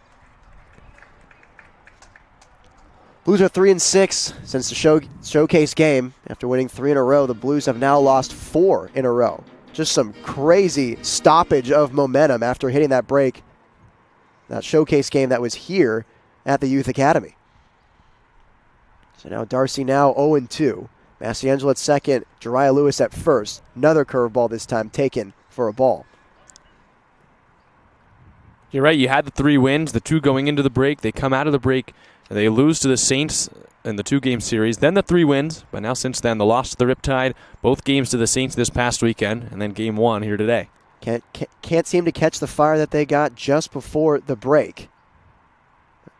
Blues are 3-6 since the showcase game. After winning 3 in a row, the Blues have now lost 4 in a row. Just some crazy stoppage of momentum after hitting that break. That showcase game that was here at the Youth Academy. So now Darcy now 0-2. Massiangelo at second, Jariah Lewis at first. Another curveball this time taken for a ball. You're right, you had the 3 wins, the 2 going into the break. They come out of the break, and they lose to the Saints in the 2-game series. Then the 3 wins, but now since then the loss to the Riptide, both games to the Saints this past weekend, and then game 1 here today. Can't seem to catch the fire that they got just before the break.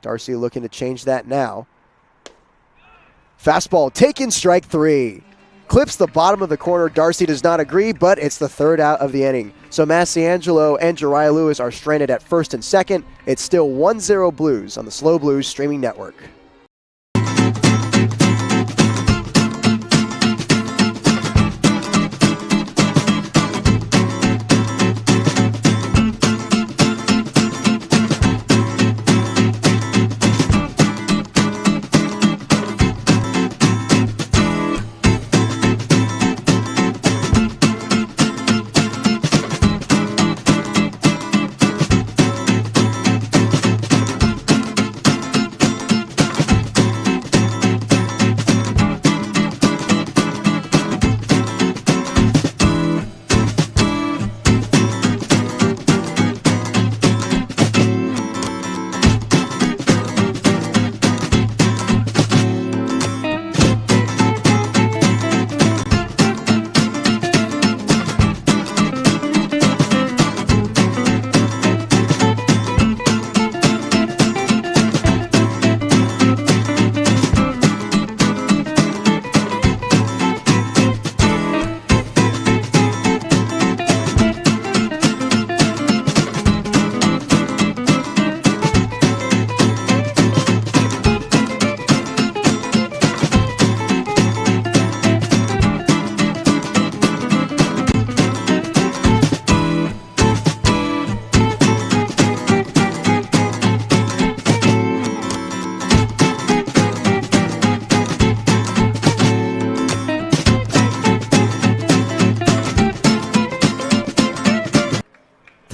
Darcy looking to change that now. Fastball taken, strike 3. Clips the bottom of the corner. Darcy does not agree, but it's the 3rd out of the inning. So Massiangelo and Jariah Lewis are stranded at first and second. It's still 1-0 Blues on the SLO Blues streaming network.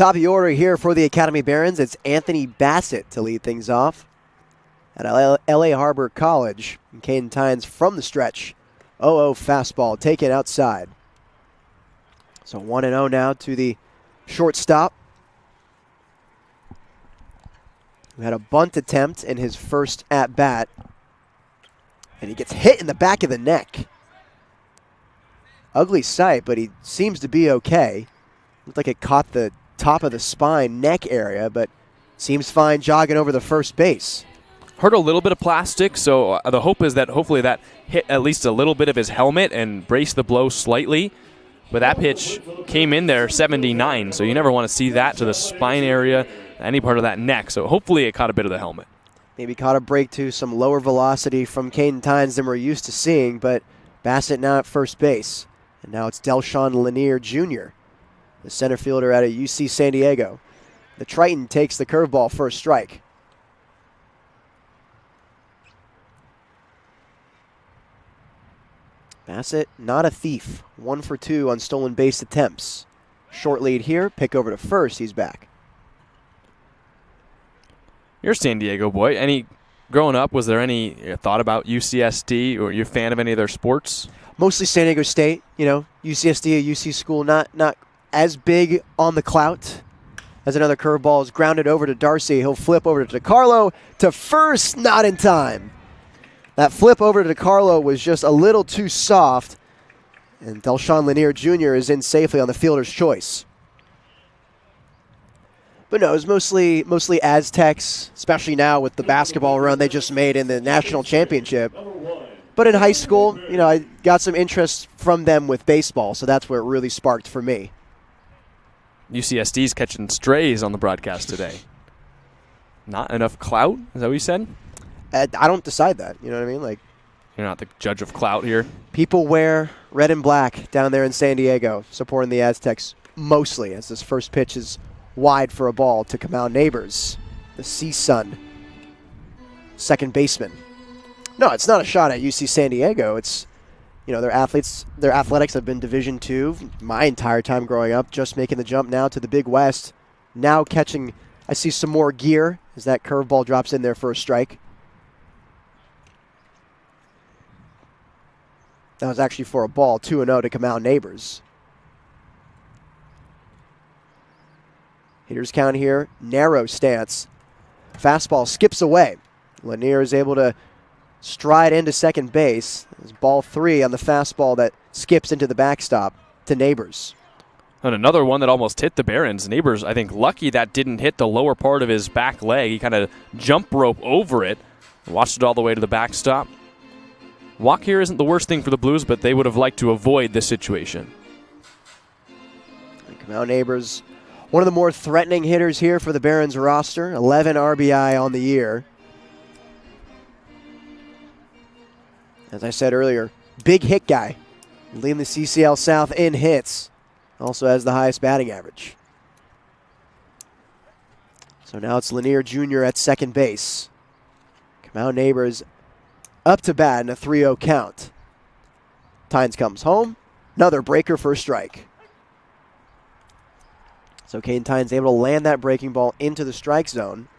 Top of the order here for the Academy Barons. It's Anthony Bassett to lead things off at LA Harbor College. And Caden Tynes from the stretch. 0-0 fastball taken outside. So 1-0 now to the shortstop. We had a bunt attempt in his first at-bat. And he gets hit in the back of the neck. Ugly sight, but he seems to be okay. Looked like it caught the top of the spine, neck area, but seems fine jogging over the first base. Hurt a little bit of plastic, so the hope is that hopefully that hit at least a little bit of his helmet and braced the blow slightly. But that pitch came in there 79, so you never want to see that to the spine area, any part of that neck. So hopefully it caught a bit of the helmet. Maybe caught a break to some lower velocity from Caden Tynes than we're used to seeing, but Bassett now at first base. And now it's Delshawn Lanier Jr., the center fielder out of UC San Diego. The Triton takes the curveball for a strike. Bassett, not a thief. 1 for 2 on stolen base attempts. Short lead here. Pick over to first. He's back. You're a San Diego boy. Growing up, was there any thought about UCSD, or are you a fan of any of their sports? Mostly San Diego State. You know, UCSD, a UC school, not as big on the clout. As another curveball is grounded over to Darcy. He'll flip over to DeCarlo to first, not in time. That flip over to DeCarlo was just a little too soft, and Delshawn Lanier Jr. is in safely on the fielder's choice. But no, it was mostly Aztecs, especially now with the basketball run they just made in the national championship. But in high school, you know, I got some interest from them with baseball, so that's where it really sparked for me. UCSD's catching strays on the broadcast today. Not enough clout? Is that what you said? I don't decide that. You know what I mean? Like, you're not the judge of clout here. People wear red and black down there in San Diego, supporting the Aztecs mostly, as this first pitch is wide for a ball to Kamau Neighbors, the C-Sun, second baseman. No, it's not a shot at UC San Diego. It's, you know, their athletics have been Division II my entire time growing up, just making the jump now to the Big West. Now catching, I see some more gear as that curveball drops in there for a strike. That was actually for a ball, 2-0 to Kamau Neighbors. Hitter's count here, narrow stance. Fastball skips away. Lanier is able to stride into second base. There's ball 3 on the fastball that skips into the backstop to Neighbors. And another one that almost hit the Barons. Neighbors, I think, lucky that didn't hit the lower part of his back leg. He kind of jump rope over it, watched it all the way to the backstop. Walk here isn't the worst thing for the Blues, but they would have liked to avoid this situation. Kamau Neighbors, one of the more threatening hitters here for the Barons roster. 11 RBI on the year. As I said earlier, big hit guy. Leading the CCL South in hits. Also has the highest batting average. So now it's Lanier Jr. at second base. Kamau Neighbors up to bat in a 3-0 count. Tynes comes home. Another breaker for a strike. So Caden Tynes able to land that breaking ball into the strike zone.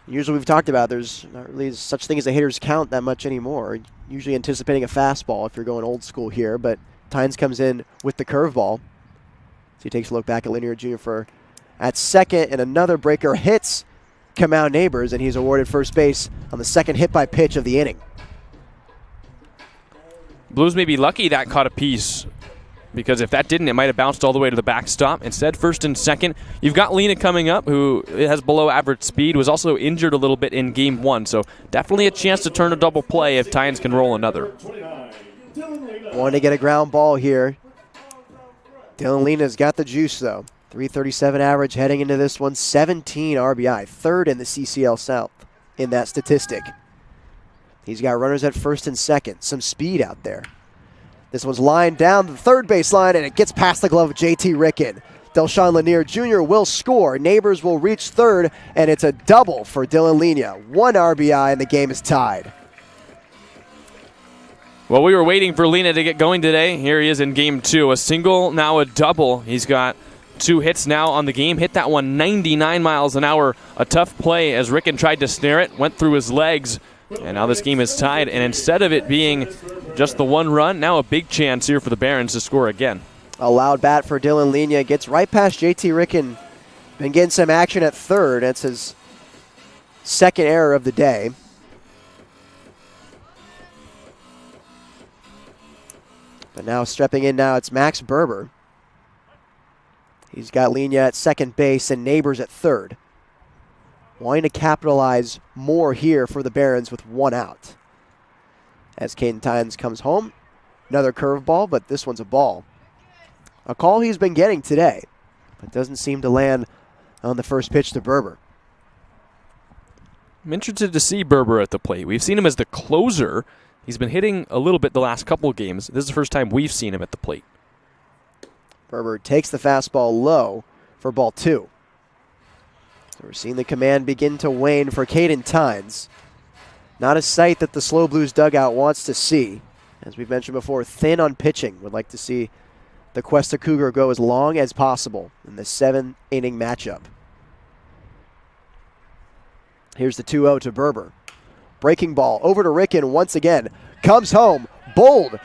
Usually we've talked about there's not really such thing as a hitter's count that much anymore. Usually anticipating a fastball if you're going old school here, but Tynes comes in with the curveball. So he takes a look back at Lanier Jr. at second, and another breaker hits Kamau Neighbors, and he's awarded first base on the second hit by pitch of the inning. Blues may be lucky that caught a piece, because if that didn't, it might have bounced all the way to the backstop. Instead, first and second. You've got Lena coming up, who has below average speed, was also injured a little bit in game 1, so definitely a chance to turn a double play if Tynes can roll another. Want to get a ground ball here. Dylan Lena's got the juice, though. 337 average heading into this one, 17 RBI, third in the CCL South in that statistic. He's got runners at first and second, some speed out there. This one's lined down the third base line, and it gets past the glove of JT Ricken. Delshawn Lanier Jr. will score. Neighbors will reach third, and it's a double for Dylan Lena. 1 RBI, and the game is tied. Well, we were waiting for Lena to get going today. Here he is in game 2. A single, now a double. He's got 2 hits now on the game. Hit that one 99 miles an hour. A tough play as Ricken tried to snare it, went through his legs, and now this game is tied. And instead of it being just the 1 run, now a big chance here for the Barons to score again. A loud bat for Dylan Lina. Gets right past JT Ricken. Been getting some action at third. That's his second error of the day. But now stepping in now, it's Max Berber. He's got Lina at second base and Neighbors at third. Wanting to capitalize more here for the Barons with 1 out. As Caden Tynes comes home, another curveball, but this one's a ball. A call he's been getting today, but doesn't seem to land on the first pitch to Berber. I'm interested to see Berber at the plate. We've seen him as the closer. He's been hitting a little bit the last couple of games. This is the first time we've seen him at the plate. Berber takes the fastball low for ball 2. So we're seeing the command begin to wane for Caden Tynes. Not a sight that the Slow Blues dugout wants to see. As we've mentioned before, thin on pitching. Would like to see the Cuesta Cougar go as long as possible in the 7-inning matchup. Here's the 2-0 to Berber. Breaking ball over to Ricken once again. Comes home. Bold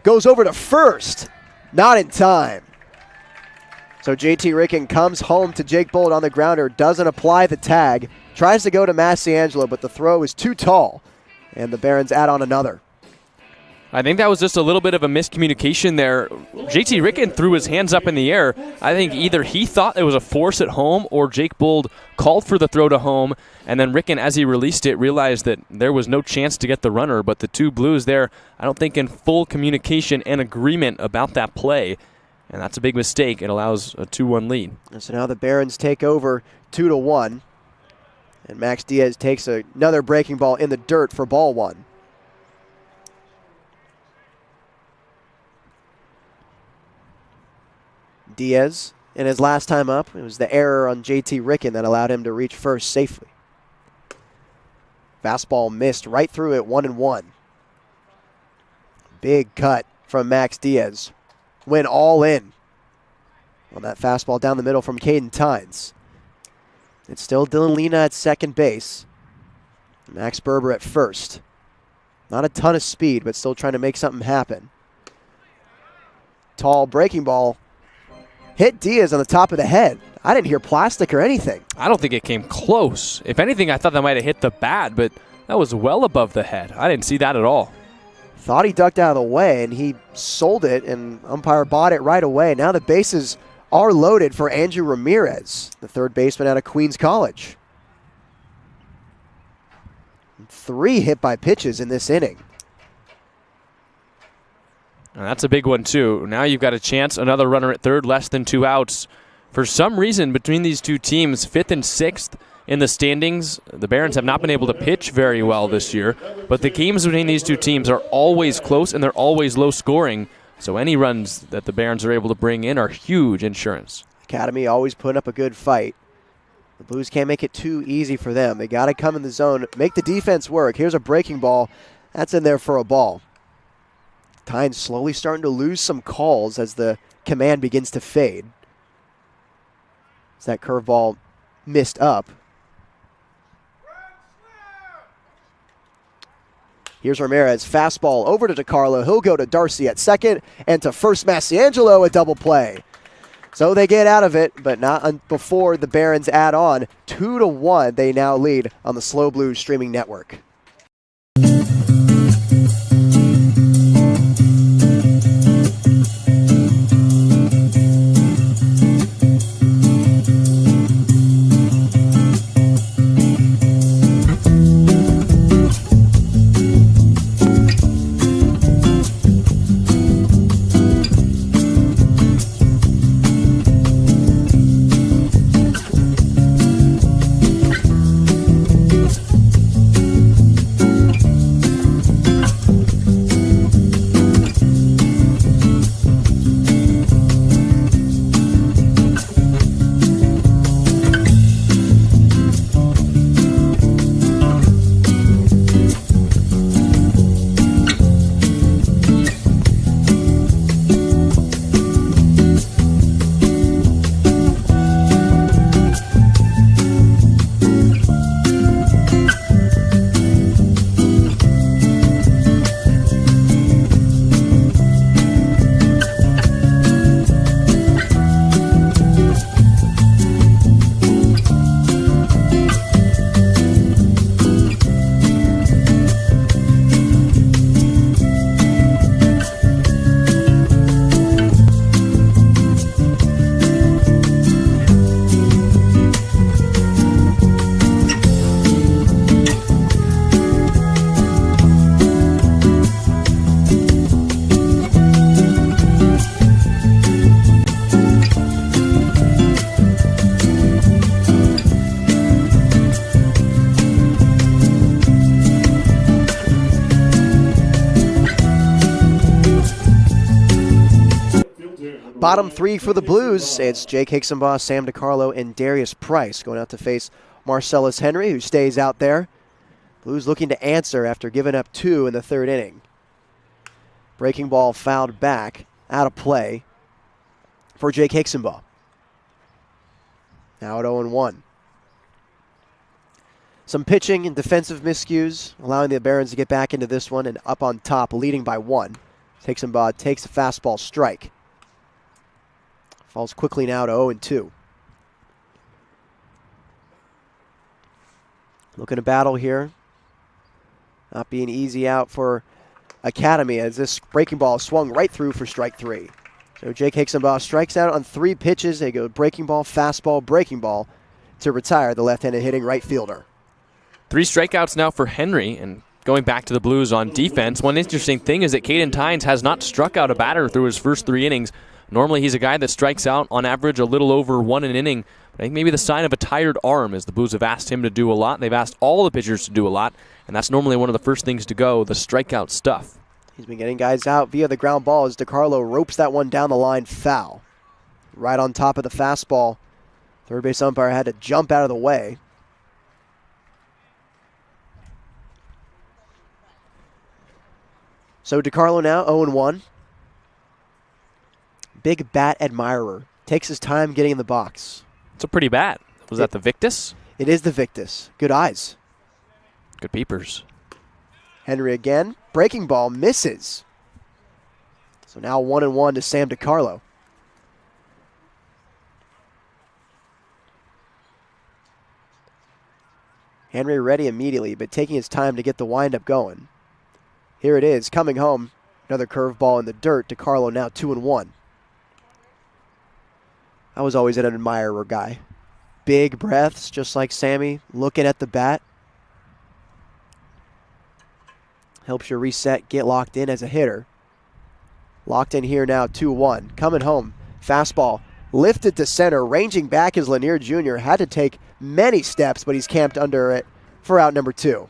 goes over to first. Not in time. So JT Ricken comes home to Jake Bold on the grounder. Doesn't apply the tag. Tries to go to Massiangelo, but the throw is too tall. And the Barons add on another. I think that was just a little bit of a miscommunication there. JT Ricken threw his hands up in the air. I think either he thought it was a force at home or Jake Bold called for the throw to home, and then Ricken, as he released it, realized that there was no chance to get the runner. But the 2 Blues there, I don't think in full communication and agreement about that play, and that's a big mistake. It allows a 2-1 lead. And so now the Barons take over 2-1, and Max Diaz takes another breaking ball in the dirt for ball 1. Diaz, in his last time up, it was the error on JT Ricken that allowed him to reach first safely. Fastball missed right through it, 1-1. Big cut from Max Diaz. Went all in on that fastball down the middle from Caden Tynes. It's still Dylan Lina at second base. Max Berber at first. Not a ton of speed, but still trying to make something happen. Tall breaking ball. Hit Diaz on the top of the head. I didn't hear plastic or anything. I don't think it came close. If anything, I thought that might have hit the bat, but that was well above the head. I didn't see that at all. Thought he ducked out of the way, and he sold it, and umpire bought it right away. Now the bases are loaded for Andrew Ramirez, the third baseman out of Queens College. 3 hit by pitches in this inning. And that's a big one, too. Now you've got a chance, another runner at third, less than 2 outs. For some reason, between these 2 teams, 5th and 6th in the standings, the Barons have not been able to pitch very well this year, but the games between these 2 teams are always close and they're always low scoring, so any runs that the Barons are able to bring in are huge insurance. Academy always putting up a good fight. The Blues can't make it too easy for them. They got to come in the zone, make the defense work. Here's a breaking ball. That's in there for a ball. Tynes slowly starting to lose some calls as the command begins to fade. As that curveball missed up. Here's Ramirez, fastball over to DeCarlo. He'll go to Darcy at second, and to first Massiangelo, a double play. So they get out of it, but not before the Barons add on. 2-1, they now lead on the Slow Blues streaming network. bottom three for the Blues. It's Jake Hixenbaugh, Sam DiCarlo, and Darius Price going out to face Marcellus Henry, who stays out there. Blues looking to answer after giving up 2 in the third inning. Breaking ball fouled back, out of play for Jake Hixenbaugh. Now at 0-1. Some pitching and defensive miscues, allowing the Barons to get back into this one and up on top, leading by 1. Hixenbaugh takes a fastball strike. Falls quickly now to 0-2. Looking to battle here. Not being easy out for Academy as this breaking ball swung right through for strike 3. So Jake Hixenbaugh strikes out on 3 pitches. They go breaking ball, fastball, breaking ball to retire the left-handed hitting right fielder. 3 strikeouts now for Henry, and going back to the Blues on defense, one interesting thing is that Caden Tynes has not struck out a batter through his first 3 innings. Normally he's a guy that strikes out on average a little over 1 an inning. But I think maybe the sign of a tired arm, as the Blues have asked him to do a lot. They've asked all the pitchers to do a lot, and that's normally one of the first things to go, the strikeout stuff. He's been getting guys out via the ground ball as DiCarlo ropes that one down the line foul. Right on top of the fastball. Third base umpire had to jump out of the way. So DiCarlo now 0-1. Big bat admirer. Takes his time getting in the box. It's a pretty bat. Was that the Victus? It is the Victus. Good eyes. Good peepers. Henry again. Breaking ball misses. So now 1-1 to Sam DiCarlo. Henry ready immediately, but taking his time to get the windup going. Here it is, coming home. Another curveball in the dirt. DiCarlo now 2-1. I was always an admirer guy. Big breaths, just like Sammy, looking at the bat. Helps you reset, get locked in as a hitter. Locked in here now, 2-1. Coming home, fastball lifted to center, ranging back as Lanier Jr. had to take many steps, but he's camped under it for out number 2.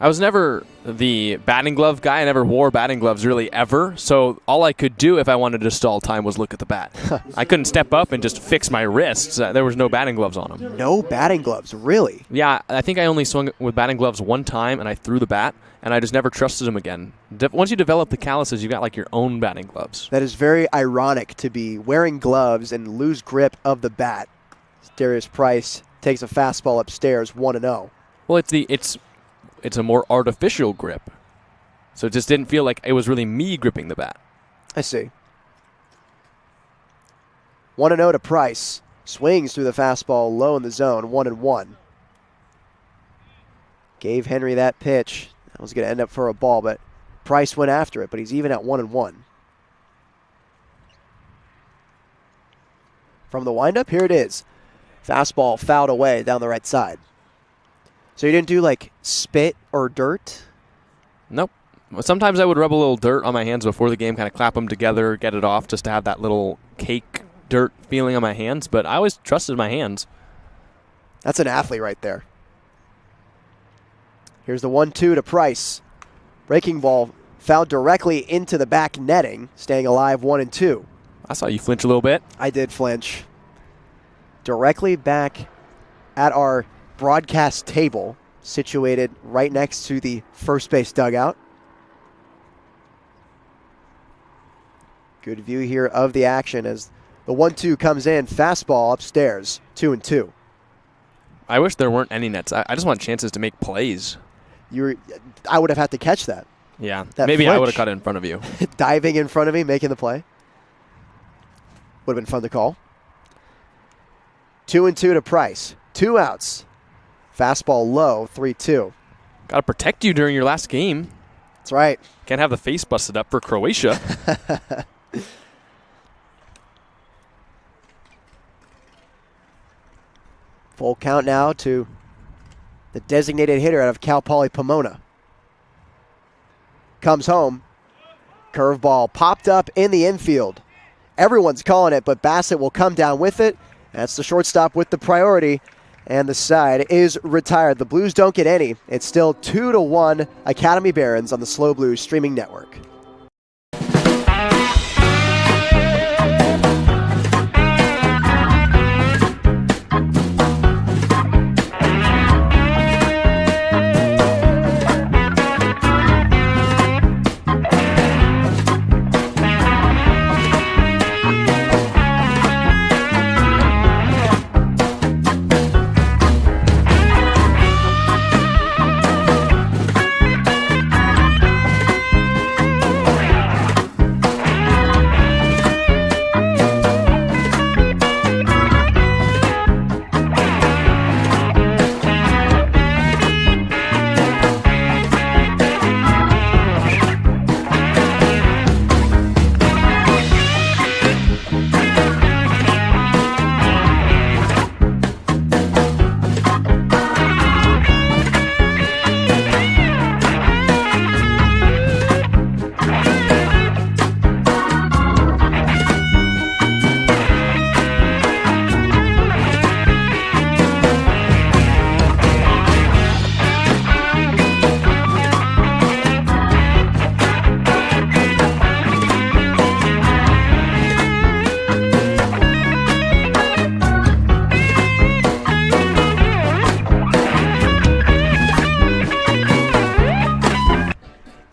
I was never the batting glove guy. I never wore batting gloves really ever. So all I could do if I wanted to stall time was look at the bat. I couldn't step up and just fix my wrists. There was no batting gloves on them. No batting gloves, really? Yeah, I think I only swung with batting gloves one time, and I threw the bat, and I just never trusted them again. Once you develop the calluses, you've got like your own batting gloves. That is very ironic to be wearing gloves and lose grip of the bat. Darius Price takes a fastball upstairs, 1-0. Well, it's a more artificial grip. So it just didn't feel like it was really me gripping the bat. I see. 1-0 to Price. Swings through the fastball low in the zone, 1-1. Gave Henry that pitch. That was going to end up for a ball, but Price went after it, but he's even at 1-1. From the windup, here it is. Fastball fouled away down the right side. So you didn't do like spit or dirt? Nope. Sometimes I would rub a little dirt on my hands before the game, kind of clap them together, get it off, just to have that little cake dirt feeling on my hands. But I always trusted my hands. That's an athlete right there. Here's the 1-2 to Price. Breaking ball fouled directly into the back netting, staying alive 1-2. I saw you flinch a little bit. I did flinch. Directly back at our broadcast table, situated right next to the first base dugout. Good view here of the action as the 1-2 comes in. Fastball upstairs, 2-2. I wish there weren't any nets. I just want chances to make plays. I would have had to catch that. Yeah, that maybe flinch. I would have cut it in front of you. Diving in front of me, making the play. Would have been fun to call. 2-2 to Price. 2 outs. Fastball low, 3-2. Got to protect you during your last game. That's right. Can't have the face busted up for Croatia. Full count now to the designated hitter out of Cal Poly Pomona. Comes home. Curveball popped up in the infield. Everyone's calling it, but Bassett will come down with it. That's the shortstop with the priority. And the side is retired. The Blues don't get any. It's still 2-1 Academy Barons on the SLO Blues streaming network.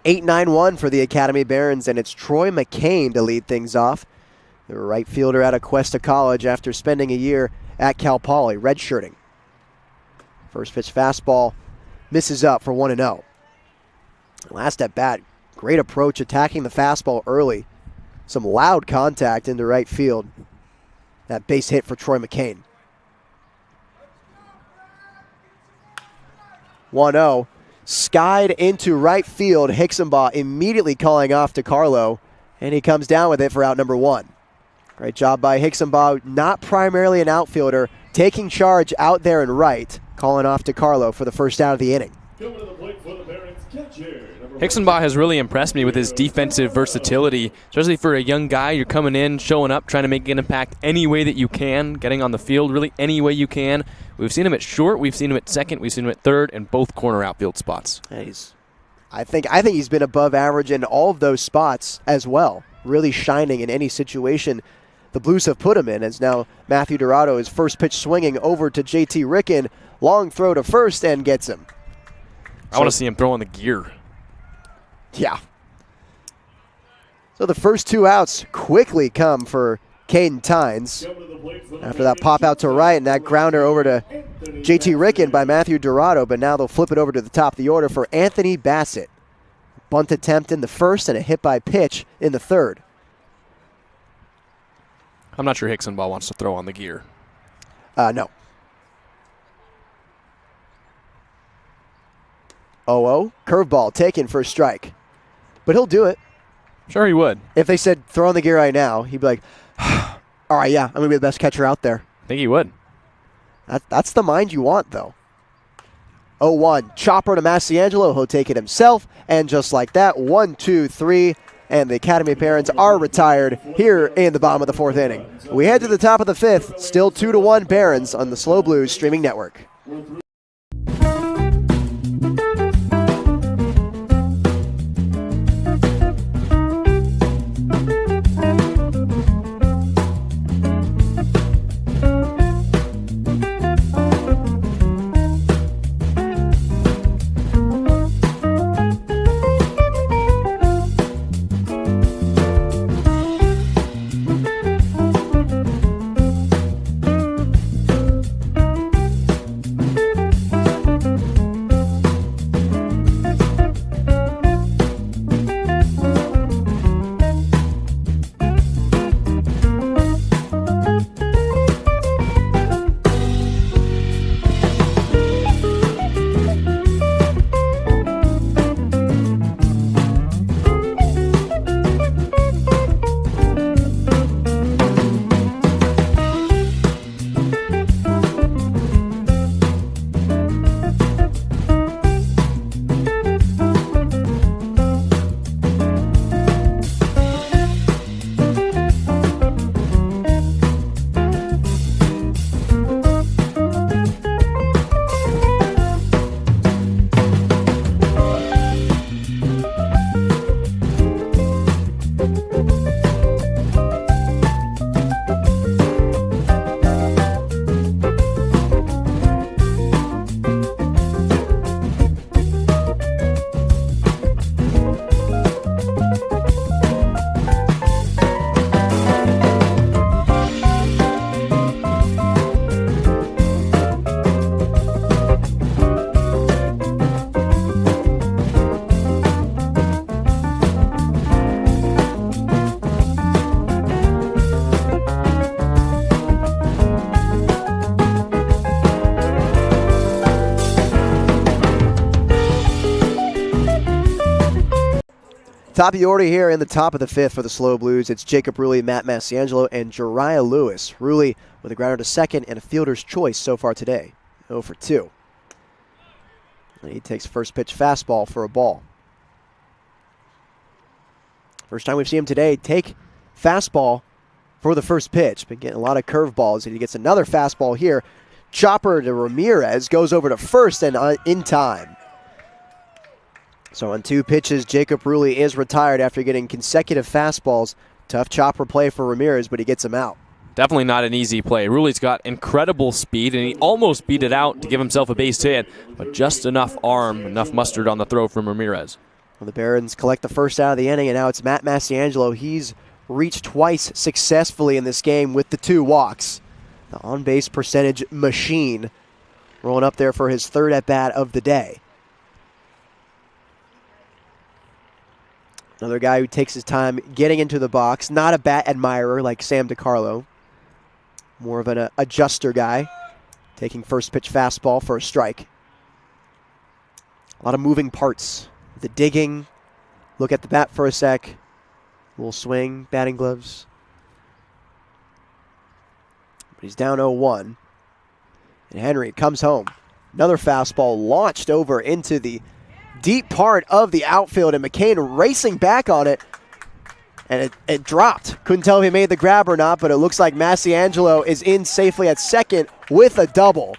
8-9-1 for the Academy Barons, and it's Troy McCain to lead things off. The right fielder out of Cuesta College after spending a year at Cal Poly, redshirting. First pitch fastball misses up for 1-0. Last at bat, great approach attacking the fastball early. Some loud contact into right field. That base hit for Troy McCain. 1-0. Skied into right field. Hicksonbaugh immediately calling off to Carlo, and he comes down with it for out number 1. Great job by Hicksonbaugh, not primarily an outfielder, taking charge out there in right, calling off to Carlo for the first out of the inning. Hicksonbaugh has really impressed me with his defensive versatility, especially for a young guy. You're coming in, showing up, trying to make an impact any way that you can, getting on the field really any way you can. We've seen him at short, we've seen him at second, we've seen him at third, and both corner outfield spots. I think he's been above average in all of those spots as well, really shining in any situation the Blues have put him in, as now Matthew Dorado is first pitch swinging over to JT Ricken. Long throw to first and gets him. I want to see him throw on the gear. Yeah. So the first 2 outs quickly come for Caden Tynes after that pop out to right and that grounder over to JT Ricken by Matthew Dorado, but now they'll flip it over to the top of the order for Anthony Bassett. Bunt attempt in the first and a hit by pitch in the third. I'm not sure Hicksonbaugh wants to throw on the gear. No. 0-0, curveball taken for a strike. But he'll do it. Sure he would. If they said throw on the gear right now, he'd be like, all right, yeah, I'm going to be the best catcher out there. I think he would. That's the mind you want, though. 0-1, chopper to Massiangelo. He'll take it himself. And just like that, 1, 2, 3. And the Academy Barons are retired here in the bottom of the 4th inning. We head to the top of the 5th. Still 2-1 Barons on the SLO Blues streaming network. Top of the order here in the top of the 5th for the SLO Blues. It's Jacob Rulli, Matt Massiangelo, and Jariah Lewis. Rulli with a grounder to second and a fielder's choice so far today. 0 for 2. And he takes first pitch fastball for a ball. First time we've seen him today take fastball for the first pitch. Been getting a lot of curveballs, and he gets another fastball here. Chopper to Ramirez, goes over to first and in time. So on 2 pitches, Jacob Rulli is retired after getting consecutive fastballs. Tough chopper play for Ramirez, but he gets him out. Definitely not an easy play. Rulli's got incredible speed, and he almost beat it out to give himself a base hit, but just enough arm, enough mustard on the throw from Ramirez. Well, the Barons collect the first out of the inning, and now it's Matt Massiangelo. He's reached twice successfully in this game with the 2 walks. The on-base percentage machine rolling up there for his 3rd at-bat of the day. Another guy who takes his time getting into the box. Not a bat admirer like Sam DiCarlo. More of an adjuster guy. Taking first pitch fastball for a strike. A lot of moving parts. The digging. Look at the bat for a sec. A little swing, batting gloves. But he's down 0-1. And Henry comes home. Another fastball launched over into the deep part of the outfield, and McCain racing back on it, and it dropped. Couldn't tell if he made the grab or not, but it looks like Massiangelo is in safely at second with a double.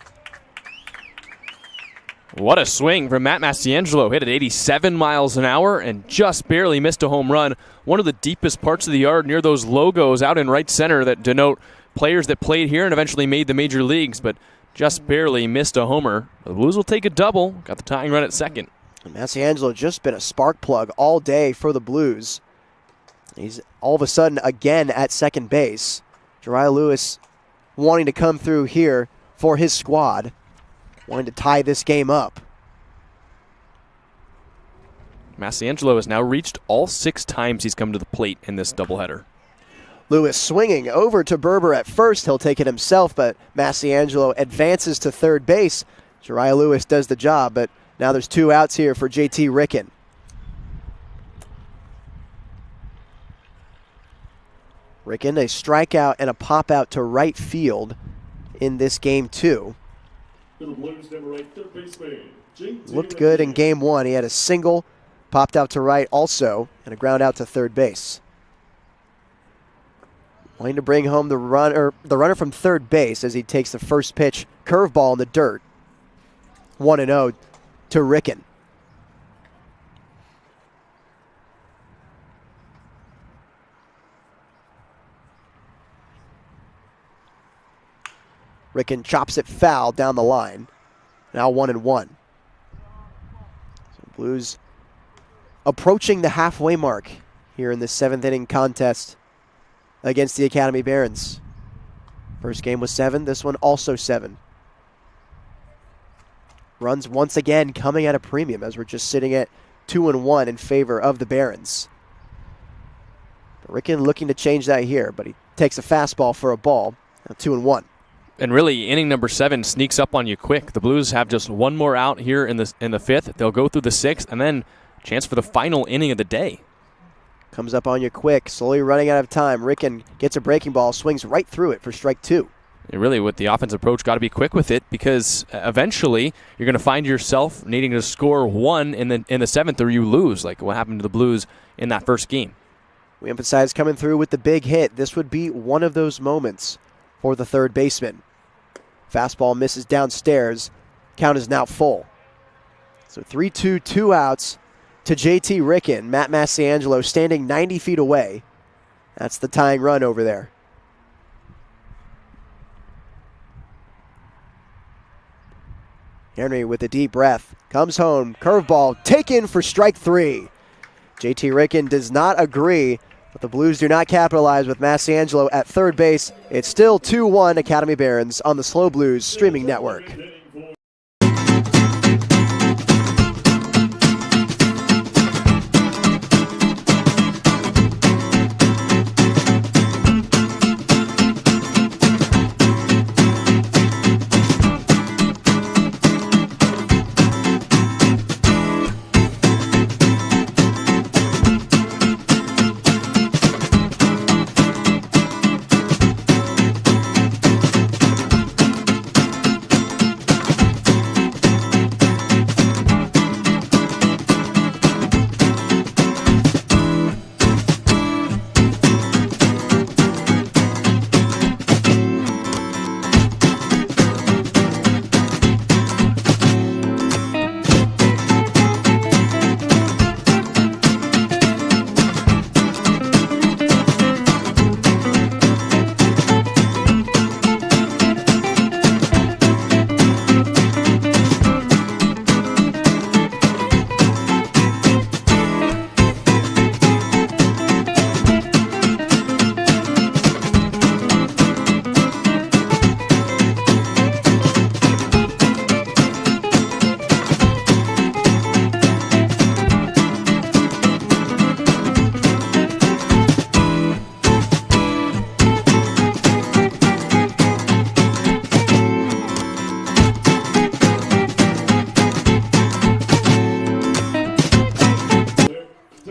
What a swing from Matt Massiangelo. Hit at 87 miles an hour and just barely missed a home run. One of the deepest parts of the yard near those logos out in right center that denote players that played here and eventually made the major leagues, but just barely missed a homer. The Blues will take a double. Got the tying run at second. Massiangelo just been a spark plug all day for the Blues. He's all of a sudden again at second base. Jariah Lewis wanting to come through here for his squad, wanting to tie this game up. Massiangelo has now reached all 6 times he's come to the plate in this doubleheader. Lewis swinging over to Berber at first. He'll take it himself, but Massiangelo advances to third base. Jariah Lewis does the job, but now there's 2 outs here for JT Ricken. Ricken, a strikeout and a pop out to right field in this game 2. Looked good in game 1. He had a single, popped out to right also, and a ground out to third base. Wanting to bring home the runner from third base as he takes the first pitch curveball in the dirt. 1-0 to Ricken. Ricken chops it foul down the line. Now 1-1. So Blues approaching the halfway mark here in the 7th inning contest against the Academy Barons. First game was 7, this one also 7. Runs once again coming at a premium as we're just sitting at 2-1 in favor of the Barons. Ricken looking to change that here, but he takes a fastball for a ball. Now 2-1. And really, inning number 7 sneaks up on you quick. The Blues have just one more out here in the 5th. They'll go through the 6th, and then chance for the final inning of the day. Comes up on you quick, slowly running out of time. Ricken gets a breaking ball, swings right through it for strike 2. And really, with the offensive approach, got to be quick with it because eventually you're going to find yourself needing to score 1 in the 7th, or you lose, like what happened to the Blues in that first game. We emphasize coming through with the big hit. This would be one of those moments for the third baseman. Fastball misses downstairs. Count is now full. So 3-2, 2 outs to JT Ricken. Matt Massiangelo standing 90 feet away. That's the tying run over there. Henry with a deep breath. Comes home. Curveball taken for strike 3. JT Ricken does not agree, but the Blues do not capitalize with Massiangelo at third base. It's still 2-1 Academy Barons on the SLO Blues streaming network.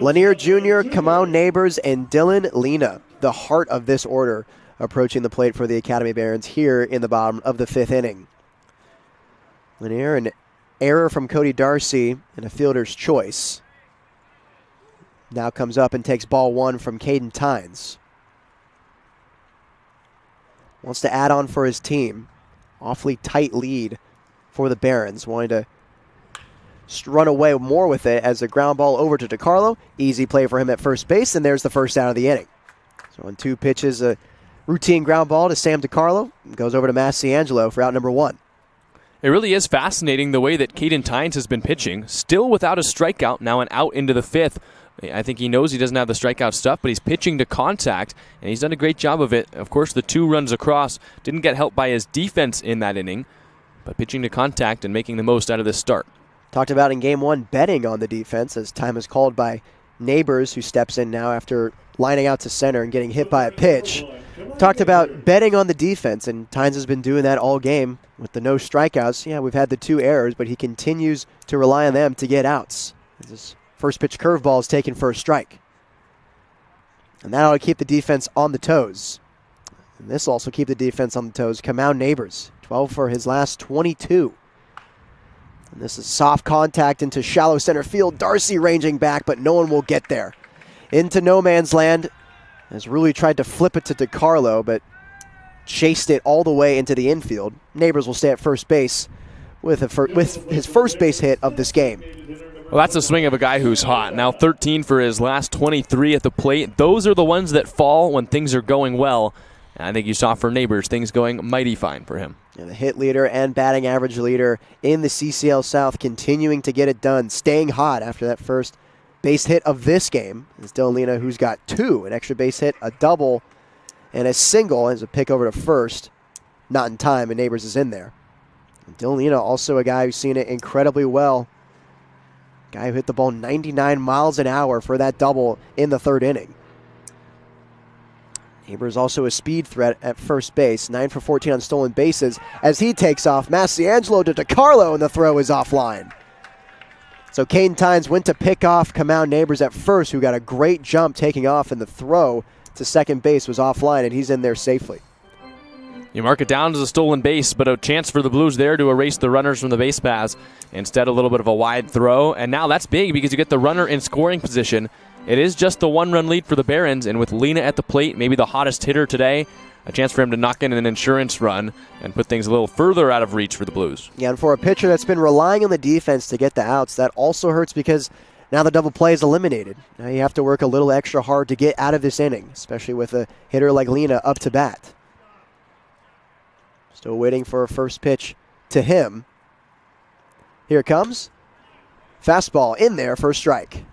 Lanier Jr., Kamau Neighbors, and Dylan Lena, the heart of this order, approaching the plate for the Academy Barons here in the bottom of the 5th inning. Lanier, an error from Cody Darcy and a fielder's choice. Now comes up and takes ball 1 from Caden Tynes. Wants to add on for his team. Awfully tight lead for the Barons, wanting to run away more with it as a ground ball over to DiCarlo. Easy play for him at first base, and there's the first out of the inning. So on 2 pitches, a routine ground ball to Sam DiCarlo. Goes over to Massiangelo for out number 1. It really is fascinating the way that Caden Tynes has been pitching. Still without a strikeout, now an out into the 5th. I think he knows he doesn't have the strikeout stuff, but he's pitching to contact, and he's done a great job of it. Of course, the 2 runs across didn't get helped by his defense in that inning, but pitching to contact and making the most out of this start. Talked about in Game 1 betting on the defense as time is called by Neighbors, who steps in now after lining out to center and getting hit by a pitch. Talked about betting on the defense, and Tynes has been doing that all game with the no strikeouts. Yeah, we've had the 2 errors, but he continues to rely on them to get outs. This first pitch curveball is taken for a strike. And that ought to keep the defense on the toes. And this will also keep the defense on the toes. Kamau Neighbors, 12 for his last 22. And this is soft contact into shallow center field. Darcy ranging back, but no one will get there. Into no man's land. Has really tried to flip it to DiCarlo, but chased it all the way into the infield. Neighbors will stay at first base with his first base hit of this game. Well, that's a swing of a guy who's hot. Now 13 for his last 23 at the plate. Those are the ones that fall when things are going well. And I think you saw for Neighbors, things going mighty fine for him. And the hit leader and batting average leader in the CCL South, continuing to get it done, staying hot after that first base hit of this game. It's Dylan Lena, who's got 2, an extra base hit, a double, and a single as a pick over to first. Not in time, and Neighbors is in there. And Dylan Lena, also a guy who's seen it incredibly well. Guy who hit the ball 99 miles an hour for that double in the 3rd inning. Neighbors also a speed threat at first base, 9 for 14 on stolen bases. As he takes off, Massiangelo to DiCarlo, and the throw is offline. So Caden Tynes went to pick off Kamau Neighbors at first, who got a great jump taking off, and the throw to second base was offline, and he's in there safely. You mark it down as a stolen base, but a chance for the Blues there to erase the runners from the base paths. Instead, a little bit of a wide throw, and now that's big because you get the runner in scoring position. It is just the 1-run lead for the Barons, and with Lena at the plate, maybe the hottest hitter today, a chance for him to knock in an insurance run and put things a little further out of reach for the Blues. Yeah, and for a pitcher that's been relying on the defense to get the outs, that also hurts because now the double play is eliminated. Now you have to work a little extra hard to get out of this inning, especially with a hitter like Lena up to bat. Still waiting for a first pitch to him. Here it comes. Fastball in there for a strike.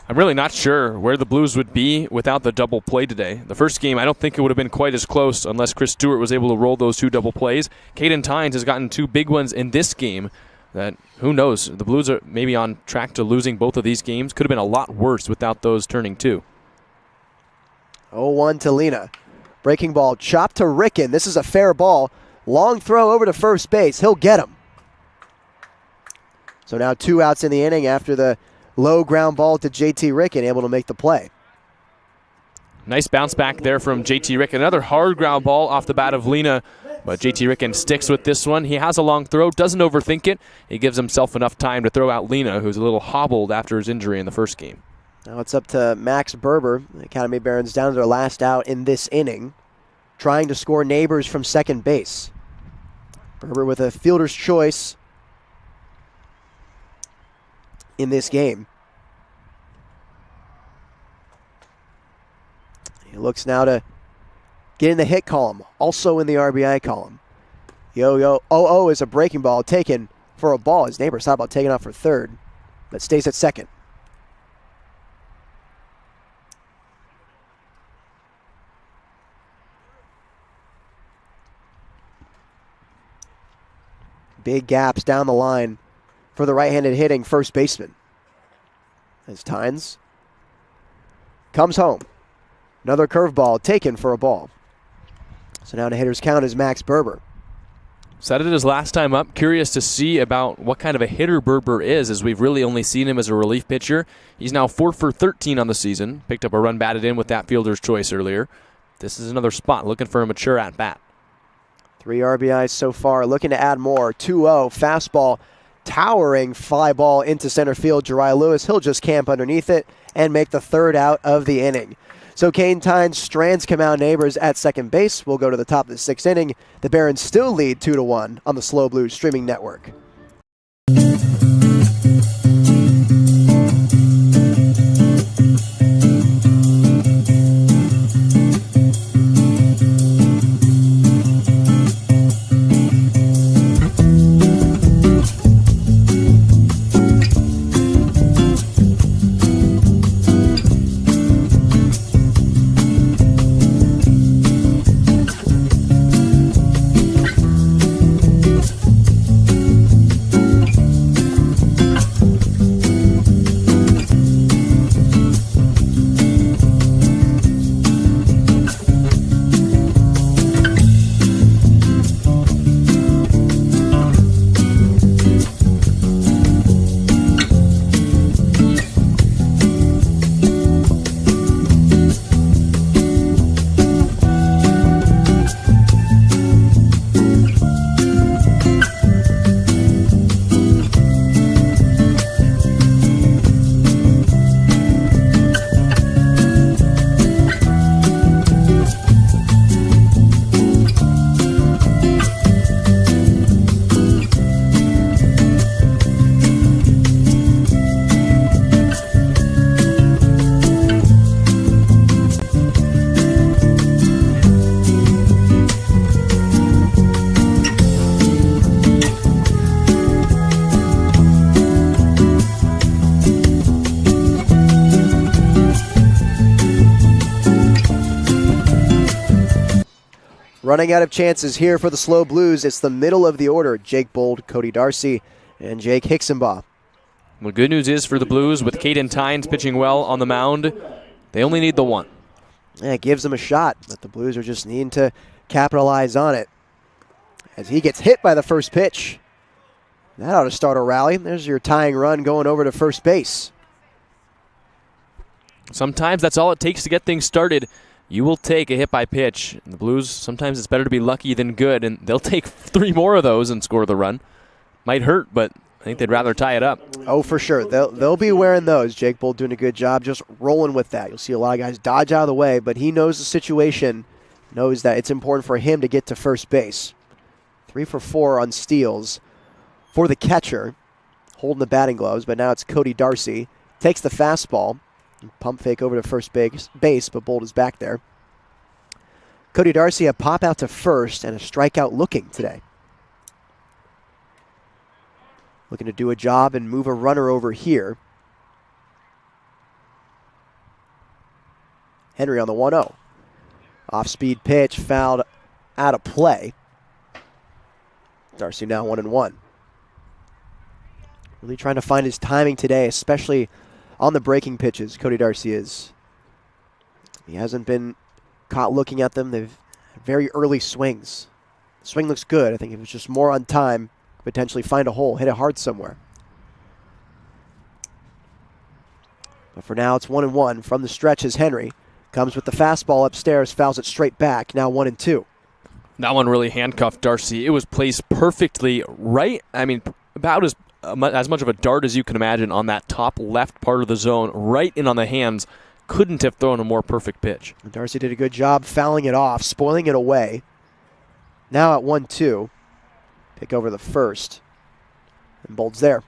I'm really not sure where the Blues would be without the double play today. The first game, I don't think it would have been quite as close unless Chris Stewart was able to roll those 2 double plays. Caden Tynes has gotten 2 big ones in this game that, who knows, the Blues are maybe on track to losing both of these games. Could have been a lot worse without those turning 2. 0-1 to Lena. Breaking ball chopped to Ricken. This is a fair ball. Long throw over to first base. He'll get him. So now 2 outs in the inning after the low ground ball to JT Ricken, able to make the play. Nice bounce back there from JT Ricken. Another hard ground ball off the bat of Lena, but JT Ricken sticks with this one. He has a long throw, doesn't overthink it. He gives himself enough time to throw out Lena, who's a little hobbled after his injury in the first game. Now it's up to Max Berber. The Academy Barons down to their last out in this inning, trying to score Neighbors from second base. Berber with a fielder's choice in this game. He looks now to get in the hit column, also in the RBI column. Yo-yo, is a breaking ball taken for a ball. His Neighbors thought about taking off for third, but stays at second. Big gaps down the line for the right-handed hitting first baseman. As Tynes comes home. Another curveball taken for a ball. So now the hitter's count is Max Berber. Said it his last time up. Curious to see about what kind of a hitter Berber is, as we've really only seen him as a relief pitcher. He's now 4 for 13 on the season. Picked up a run batted in with that fielder's choice earlier. This is another spot looking for a mature at-bat. 3 RBIs so far, looking to add more. 2-0, fastball, towering fly ball into center field. Jariah Lewis, he'll just camp underneath it and make the 3rd out of the inning. So Kane Tynes strands Kamau Neighbors at second base. We'll go to the top of the 6th inning. The Barons still lead 2-1 on the SLO Blues streaming network. Running out of chances here for the SLO Blues. It's the middle of the order. Jake Bold, Cody Darcy, and Jake Hicksonbaugh. Well, good news is for the Blues, with Caden Tynes pitching well on the mound, they only need the 1. Yeah, it gives them a shot, but the Blues are just needing to capitalize on it. As he gets hit by the first pitch. That ought to start a rally. There's your tying run going over to first base. Sometimes that's all it takes to get things started. You will take a hit by pitch. And the Blues, sometimes it's better to be lucky than good, and they'll take 3 more of those and score the run. Might hurt, but I think they'd rather tie it up. Oh, for sure. They'll be wearing those. Jake Bold doing a good job just rolling with that. You'll see a lot of guys dodge out of the way, but he knows the situation, knows that it's important for him to get to first base. 3 for 4 on steals for the catcher, holding the batting gloves, but now it's Cody Darcy. Takes the fastball. Pump fake over to first base, but Bold is back there. Cody Darcy a pop out to first and a strikeout looking today. Looking to do a job and move a runner over here. Henry on the 1-0. Off-speed pitch, fouled out of play. Darcy now 1-1. Really trying to find his timing today, especially on the breaking pitches. Cody Darcy is. He hasn't been caught looking at them. They've very early swings. The swing looks good. I think if it's just more on time, potentially find a hole, hit it hard somewhere. But for now, it's 1-1 from the stretch as Henry comes with the fastball upstairs, fouls it straight back. Now 1-2. That one really handcuffed Darcy. It was placed perfectly right. I mean, about as much of a dart as you can imagine on that top left part of the zone, right in on the hands. Couldn't have thrown a more perfect pitch. Darcy did a good job fouling it off, spoiling it away. Now at 1-2. Pick over the first. And Bold's there.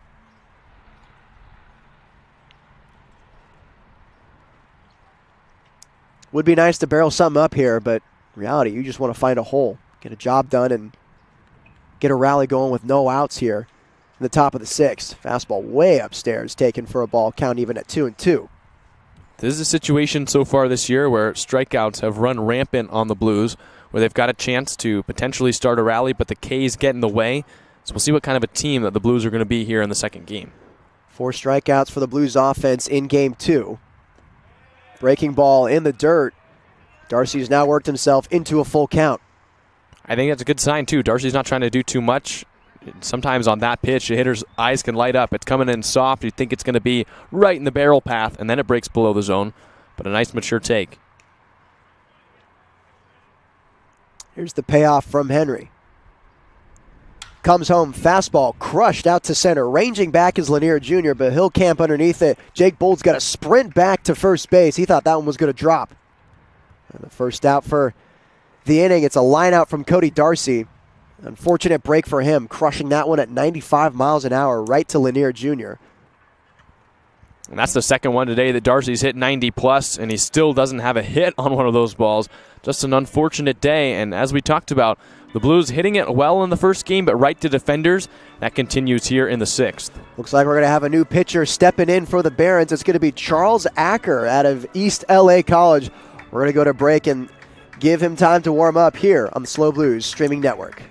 Would be nice to barrel something up here, but in reality, you just want to find a hole, get a job done, and get a rally going with no outs here in the top of the 6th. Fastball way upstairs, taken for a ball, count even at 2-2. This is a situation so far this year where strikeouts have run rampant on the Blues, where they've got a chance to potentially start a rally, but the K's get in the way. So we'll see what kind of a team that the Blues are going to be here in the second game. 4 strikeouts for the Blues offense in game 2. Breaking ball in the dirt. Darcy's now worked himself into a full count. I think that's a good sign, too. Darcy's not trying to do too much. Sometimes on that pitch, the hitter's eyes can light up. It's coming in soft. You think it's going to be right in the barrel path, and then it breaks below the zone. But a nice, mature take. Here's the payoff from Henry. Comes home, fastball crushed out to center. Ranging back is Lanier Jr., but he'll camp underneath it. Jake Bold's got to sprint back to first base. He thought that one was going to drop. And the first out for the inning. It's a line out from Cody Darcy. Unfortunate break for him, crushing that one at 95 miles an hour right to Lanier Jr. And that's the second one today that Darcy's hit 90 plus, and he still doesn't have a hit on one of those balls. Just an unfortunate day, and as we talked about, the Blues hitting it well in the first game, but right to defenders. That continues here in the sixth. Looks like we're going to have a new pitcher stepping in for the Barons. It's going to be Charles Acker out of East LA College. We're going to go to break and give him time to warm up here on the SLO Blues streaming network.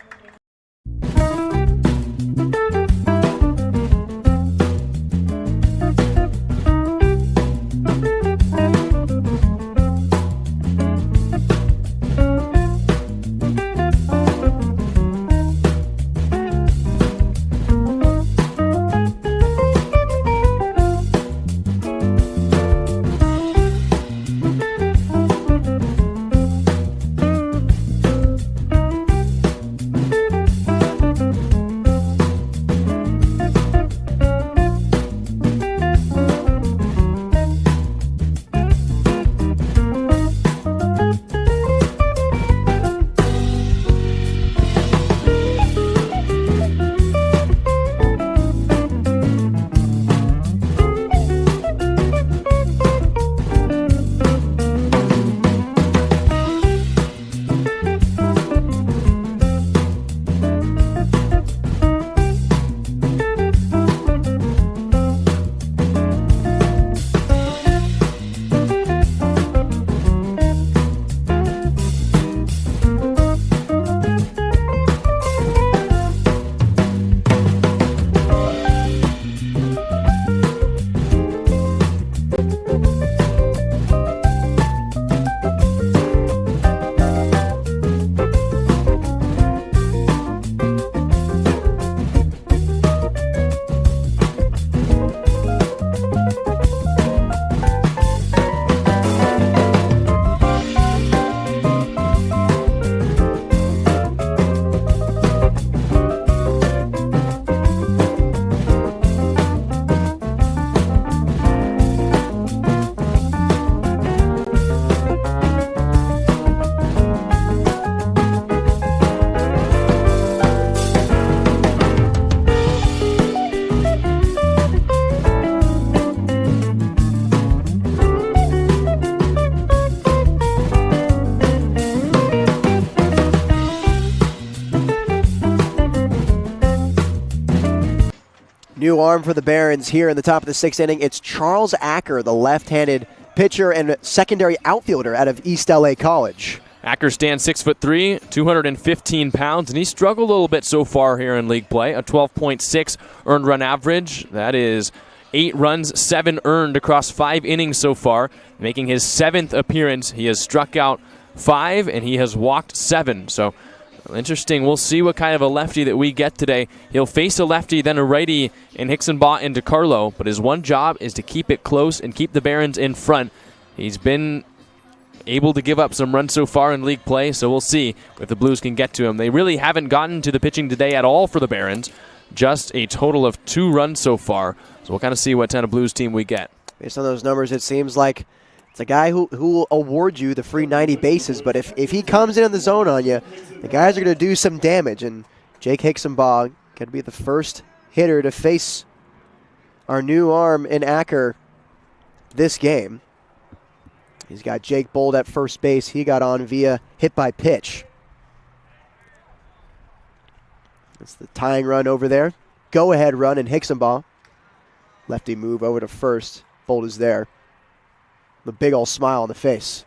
New arm for the Barons here in the top of the sixth inning. It's Charles Acker, the left-handed pitcher and secondary outfielder out of East LA College. Acker stands 6'3", 215 pounds, and he struggled a little bit so far here in league play. A 12.6 earned run average. That is 8 runs, 7 earned across 5 innings so far. Making his 7th appearance, he has struck out 5 and he has walked 7. So interesting. We'll see what kind of a lefty that we get today. He'll face a lefty, then a righty in Hickson-Baugh and DeCarlo, but his one job is to keep it close and keep the Barons in front. He's been able to give up some runs so far in league play, so we'll see if the Blues can get to him. They really haven't gotten to the pitching today at all for the Barons. Just a total of 2 runs so far. So we'll kind of see what kind of Blues team we get. Based on those numbers, it seems like it's a guy who will award you the free 90 bases, but if he comes in the zone on you, the guys are going to do some damage. And Jake Hickson-Baugh going to be the first hitter to face our new arm in Acker this game. He's got Jake Bold at first base. He got on via hit by pitch. That's the tying run over there. Go-ahead run in Hickson-Baugh. Lefty move over to first. Bold is there. The big old smile on the face.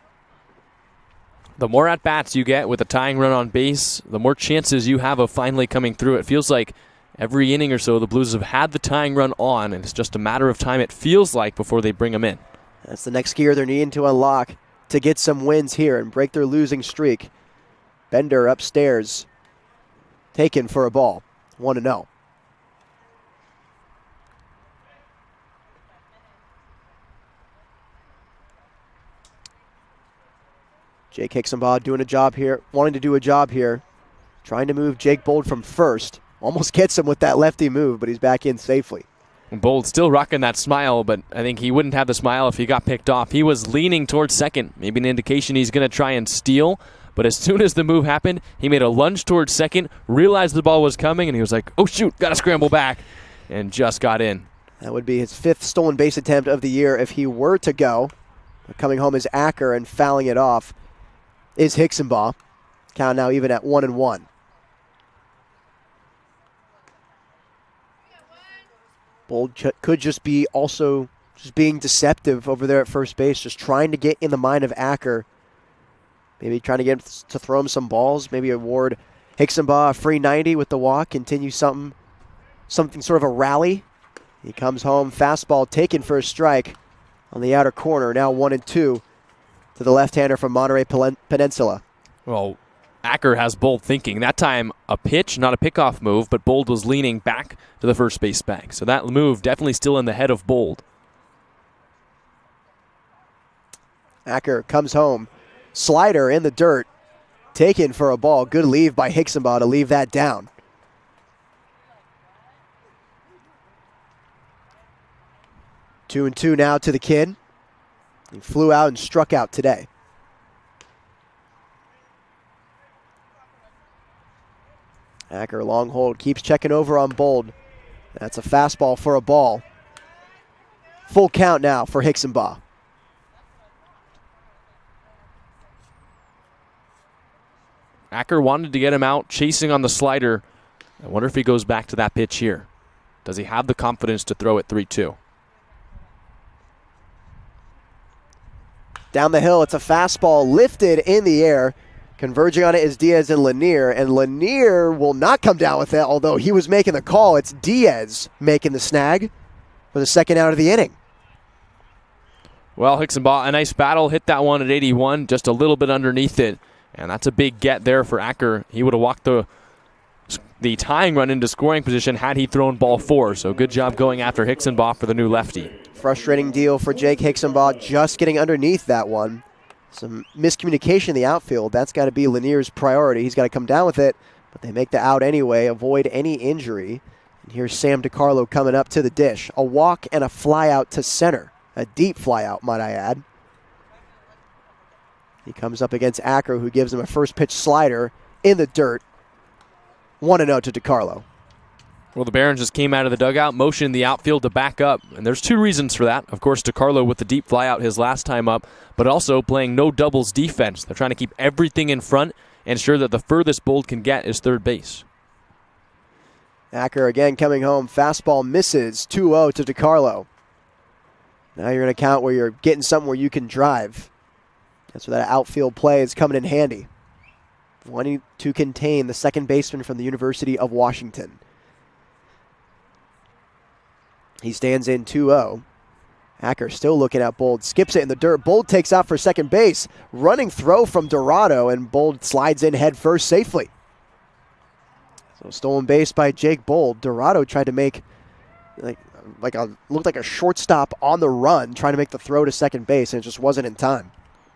The more at-bats you get with a tying run on base, the more chances you have of finally coming through. It feels like every inning or so the Blues have had the tying run on, and it's just a matter of time, it feels like, before they bring them in. That's the next gear they're needing to unlock to get some wins here and break their losing streak. Bender upstairs, taken for a ball, 1-0. Jake Hicksonbaugh doing a job here, wanting to do a job here, trying to move Jake Bold from first. Almost gets him with that lefty move, but he's back in safely. Bold still rocking that smile, but I think he wouldn't have the smile if he got picked off. He was leaning towards second, maybe an indication he's going to try and steal. But as soon as the move happened, he made a lunge towards second, realized the ball was coming, and he was like, oh shoot, got to scramble back, and just got in. That would be his 5th stolen base attempt of the year if he were to go. Coming home is Acker, and fouling it off is Hicksonbaugh. Count now even at 1-1. Bold could just be also just being deceptive over there at first base, just trying to get in the mind of Acker. Maybe trying to get him to throw him some balls, maybe award Hicksonbaugh a free 90 with the walk, continue something sort of a rally. He comes home, fastball taken for a strike on the outer corner, now 1-2 to the left-hander from Monterey Peninsula. Well, Acker has Bold thinking. That time a pitch, not a pickoff move, but Bold was leaning back to the first base bag. So that move definitely still in the head of Bold. Acker comes home. Slider in the dirt, taken for a ball. Good leave by Hicksonbaugh to leave that down. 2-2 now to the kid. He flew out and struck out today. Acker long hold, keeps checking over on Bold. That's a fastball for a ball. Full count now for Hicksonbaugh. Acker wanted to get him out, chasing on the slider. I wonder if he goes back to that pitch here. Does he have the confidence to throw it 3-2? Down the hill, it's a fastball lifted in the air. Converging on it is Diaz and Lanier, and Lanier will not come down with it, although he was making the call. It's Diaz making the snag for the second out of the inning. Well, Hicksonbaugh, a nice battle, hit that one at 81, just a little bit underneath it. And that's a big get there for Acker. He would have walked the tying run into scoring position had he thrown ball 4. So good job going after Hicksonbaugh for the new lefty. Frustrating deal for Jake Hicksonbaugh, just getting underneath that one. Some miscommunication in the outfield. That's got to be Lanier's priority. He's got to come down with it, but they make the out anyway, avoid any injury. And here's Sam DiCarlo coming up to the dish. A walk and a fly out to center. A deep fly out, might I add. He comes up against Acker, who gives him a first pitch slider in the dirt. 1-0 to DiCarlo. Well, the Barons just came out of the dugout, motioned the outfield to back up. And there's 2 reasons for that. Of course, DiCarlo with the deep flyout his last time up, but also playing no doubles defense. They're trying to keep everything in front and ensure that the furthest Bold can get is third base. Acker again coming home. Fastball misses. 2-0 to DiCarlo. Now you're in a count where you're getting something where you can drive. That's where that outfield play is coming in handy. Wanting to contain the second baseman from the University of Washington. He stands in 2-0. Acker still looking at Bold. Skips it in the dirt. Bold takes out for second base. Running throw from Dorado, and Bold slides in head first safely. So stolen base by Jake Bold. Dorado tried to make looked like a shortstop on the run, trying to make the throw to second base, and it just wasn't in time.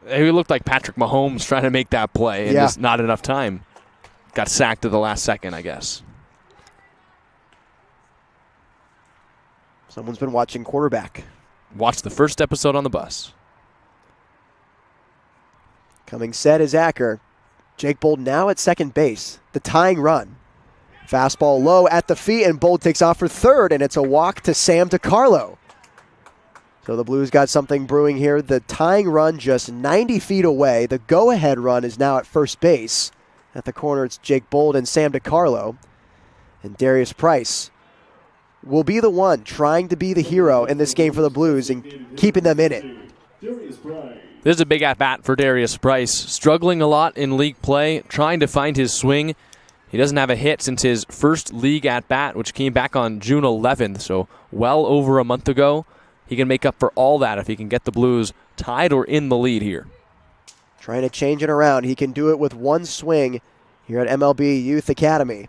He looked like Patrick Mahomes trying to make that play, and just not enough time. Got sacked at the last second, I guess. Someone's been watching quarterback. Watch the first episode on the bus. Coming set is Acker. Jake Bold now at second base. The tying run. Fastball low at the feet, and Bold takes off for third, and it's a walk to Sam DiCarlo. So the Blues got something brewing here. The tying run just 90 feet away. The go-ahead run is now at first base. At the corner, it's Jake Bold and Sam DiCarlo. And Darius Price will be the one trying to be the hero in this game for the Blues and keeping them in it. This is a big at-bat for Darius Price. Struggling a lot in league play, trying to find his swing. He doesn't have a hit since his first league at-bat, which came back on June 11th, so well over a month ago. He can make up for all that if he can get the Blues tied or in the lead here. Trying to change it around. He can do it with one swing here at MLB Youth Academy.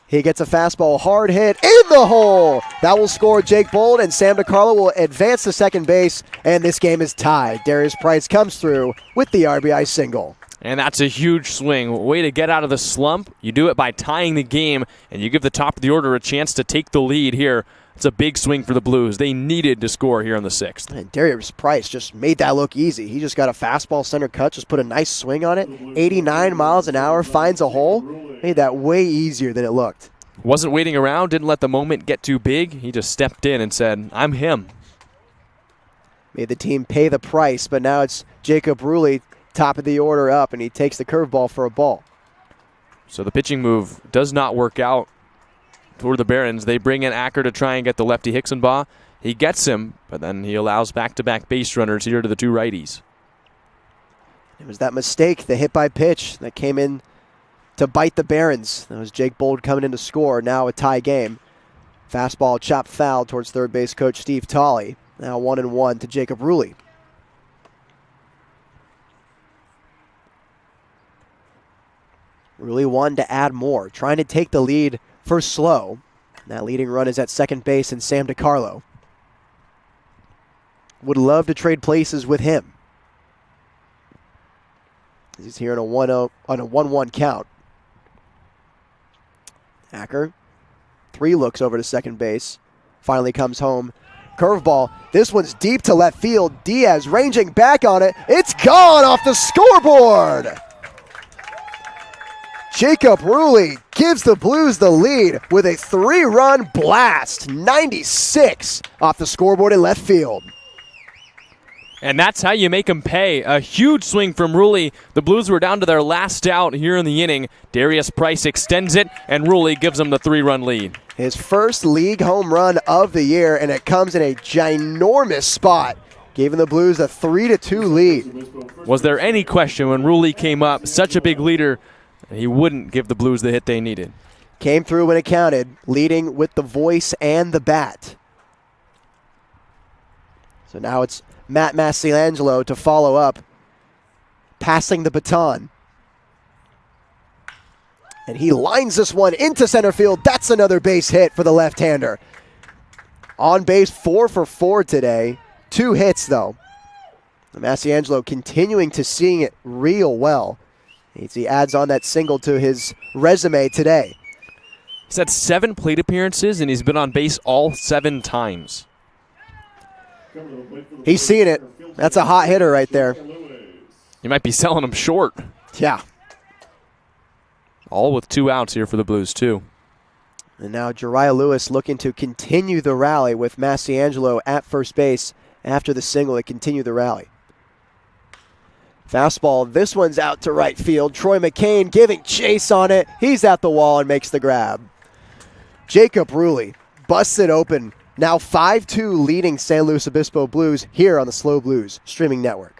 He gets a fastball, hard hit, in the hole! That will score Jake Bold, and Sam DiCarlo will advance to second base, and this game is tied. Darius Price comes through with the RBI single. And that's a huge swing. Way to get out of the slump. You do it by tying the game, and you give the top of the order a chance to take the lead here. It's a big swing for the Blues. They needed to score here in the 6th. And Darius Price just made that look easy. He just got a fastball center cut, just put a nice swing on it. 89 miles an hour, finds a hole. Made that way easier than it looked. Wasn't waiting around, didn't let the moment get too big. He just stepped in and said, I'm him. Made the team pay the price, but now it's Jacob Ruley, top of the order up, and he takes the curveball for a ball. So the pitching move does not work out for the Barons. They bring in Acker to try and get the lefty Hicksonbaugh. He gets him, but then he allows back-to-back base runners here to the 2 righties. It was that mistake, the hit by pitch, that came in to bite the Barons. That was Jake Bold coming in to score. Now a tie game. Fastball chopped foul towards third base coach Steve Tolley. Now 1-1 to Jacob Ruley. Ruley wanted to add more, trying to take the lead for SLO. That leading run is at second base, and Sam DiCarlo would love to trade places with him. He's here on a 1-1 count. Acker, 3 looks over to second base. Finally comes home. Curveball. This one's deep to left field. Diaz ranging back on it. It's gone off the scoreboard. Jacob Ruley gives the Blues the lead with a 3-run blast. 96 off the scoreboard in left field. And that's how you make them pay. A huge swing from Ruley. The Blues were down to their last out here in the inning. Darius Price extends it, and Ruley gives them the 3-run lead. His first league home run of the year, and it comes in a ginormous spot, giving the Blues a 3-2 lead. Was there any question when Ruley came up, such a big leader, he wouldn't give the Blues the hit they needed? Came through when it counted, leading with the voice and the bat. So now it's Matt Massiangelo to follow up, passing the baton. And he lines this one into center field. That's another base hit for the left-hander. On base, 4 for 4 today. 2 hits, though. Massiangelo continuing to see it real well. He adds on that single to his resume today. He's had 7 plate appearances, and he's been on base all 7 times. He's seeing it. That's a hot hitter right there. You might be selling him short. Yeah. All with 2 outs here for the Blues, too. And now Jariah Lewis looking to continue the rally with Massiangelo at first base after the single to continue the rally. Fastball, this one's out to right field. Troy McCain giving chase on it. He's at the wall and makes the grab. Jacob Ruley busts it open. Now 5-2 leading San Luis Obispo Blues here on the SLO Blues streaming network.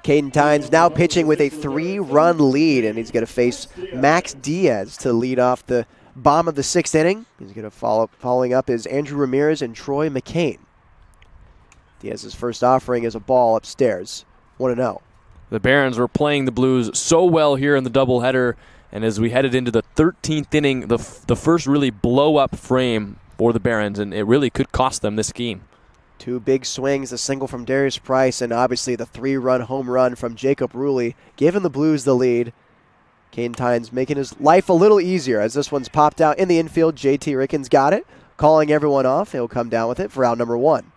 Caden Tynes now pitching with a 3-run lead, and he's going to face Max Diaz to lead off the bottom of the 6th inning. He's going to following up is Andrew Ramirez and Troy McCain. Diaz's first offering is a ball upstairs, 1-0. The Barons were playing the Blues so well here in the doubleheader, and as we headed into the 13th inning, the first really blow-up frame for the Barons, and it really could cost them this game. 2 big swings, a single from Darius Price, and obviously the 3-run home run from Jacob Ruley, giving the Blues the lead. Caden Tynes making his life a little easier as this one's popped out in the infield. JT Rickens got it, calling everyone off. He'll come down with it for out number 1.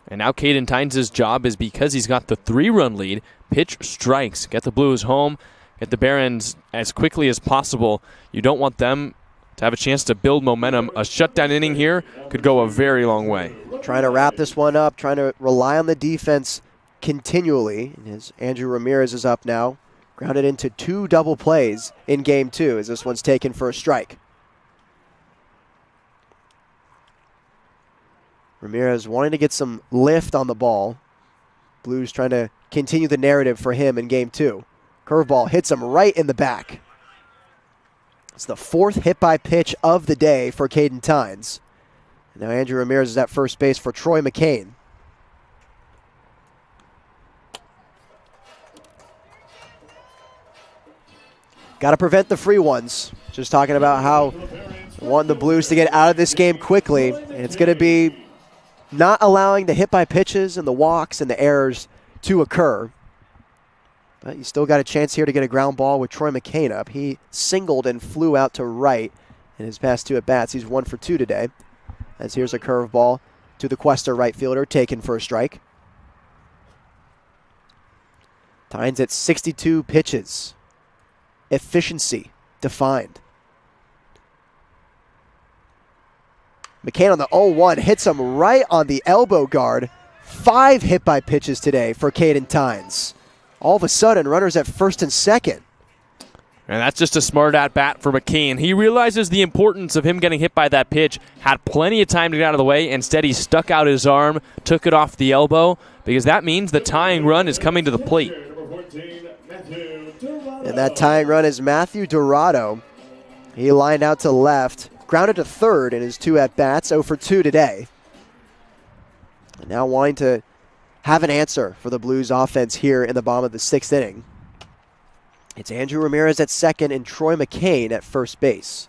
And now Caden Tynes' job is, because he's got the 3-run lead, pitch strikes, get the Blues home, get the Barons as quickly as possible. You don't want them to have a chance to build momentum. A shutdown inning here could go a very long way. Trying to wrap this one up, trying to rely on the defense continually. As Andrew Ramirez is up now, grounded into 2 double plays in game 2 as this one's taken for a strike. Ramirez wanting to get some lift on the ball. Blues trying to continue the narrative for him in game 2. Curveball hits him right in the back. It's the 4th hit by pitch of the day for Caden Tynes. Now Andrew Ramirez is at first base for Troy McCain. Got to prevent the free ones. Just talking about how wanting the Blues to get out of this game quickly. And it's going to be not allowing the hit by pitches and the walks and the errors to occur. But you still got a chance here to get a ground ball with Troy McCain up. He singled and flew out to right in his past 2 at-bats. He's 1 for 2 today. As here's a curveball to the Cuesta right fielder, taken for a strike. Tynes at 62 pitches. Efficiency defined. McCain on the 0-1 hits him right on the elbow guard. 5 hit by pitches today for Caden Tynes. All of a sudden, runners at first and second. And that's just a smart at-bat for McCain. He realizes the importance of him getting hit by that pitch, had plenty of time to get out of the way. Instead, he stuck out his arm, took it off the elbow, because that means the tying run is coming to the plate. And that tying run is Matthew Dorado. He lined out to left, grounded to third in his 2 at-bats, 0 for 2 today. And now wanting to have an answer for the Blues offense here in the bottom of the 6th inning. It's Andrew Ramirez at second and Troy McCain at first base.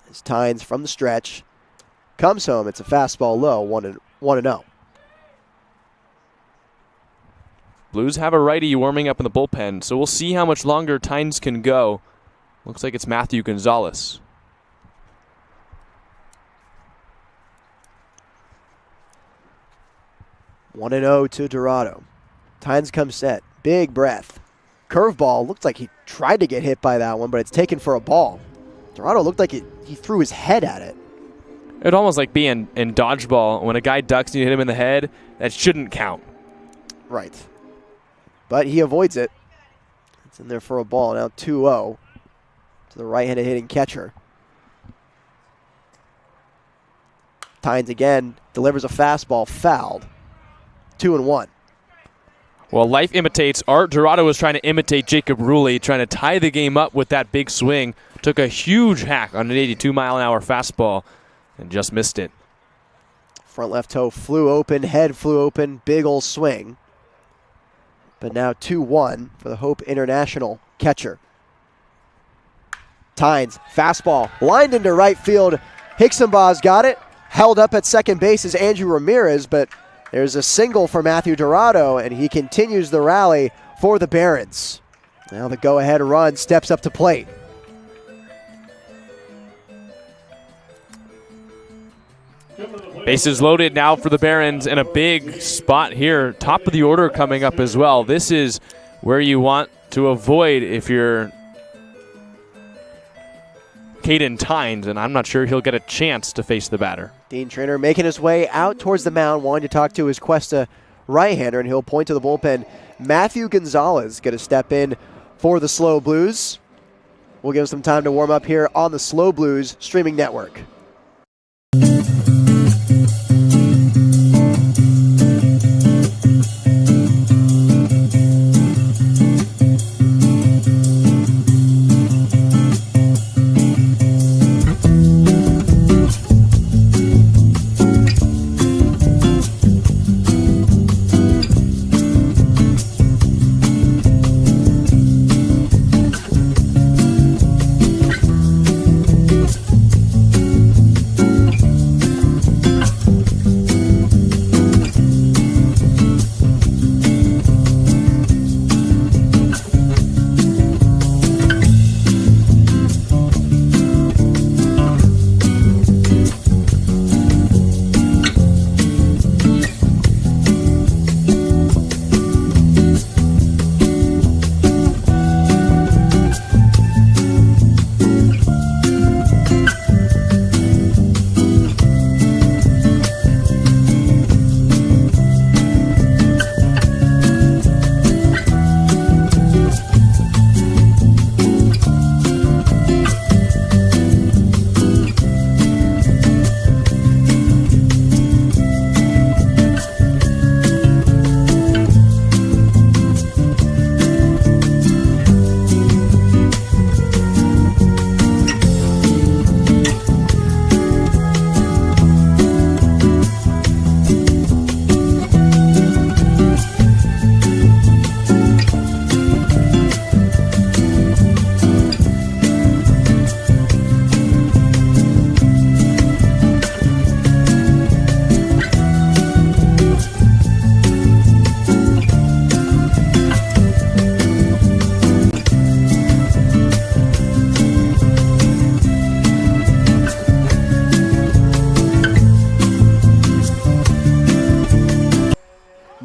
As Tynes from the stretch comes home. It's a fastball low, 1-0. Blues have a righty warming up in the bullpen, so we'll see how much longer Tynes can go. Looks like it's Matthew Gonzalez. 1-0 to Dorado. Tynes comes set. Big breath. Curveball. Looked like he tried to get hit by that one, but it's taken for a ball. Dorado looked like he threw his head at it. It'd almost like being in dodgeball. When a guy ducks and you hit him in the head, that shouldn't count. Right. But he avoids it. It's in there for a ball. Now 2-0 to the right-handed hitting catcher. Tynes again delivers a fastball, fouled. 2-1. Well, life imitates art. Dorado was trying to imitate Jacob Ruley, trying to tie the game up with that big swing. Took a huge hack on an 82-mile-an-hour fastball and just missed it. Front left toe flew open, head flew open, big ol' swing. But now 2-1 for the Hope International catcher. Tynes, fastball, lined into right field. Hicksonbaugh's got it. Held up at second base is Andrew Ramirez, but there's a single for Matthew Dorado, and he continues the rally for the Barons. Now the go-ahead run steps up to plate. Bases loaded now for the Barons, and a big spot here. Top of the order coming up as well. This is where you want to avoid if you're Caden Tynes, and I'm not sure he'll get a chance to face the batter. Dean Traynor making his way out towards the mound, wanting to talk to his Cuesta right-hander, and he'll point to the bullpen. Matthew Gonzalez going to step in for the SLO Blues. We'll give him some time to warm up here on the SLO Blues streaming network.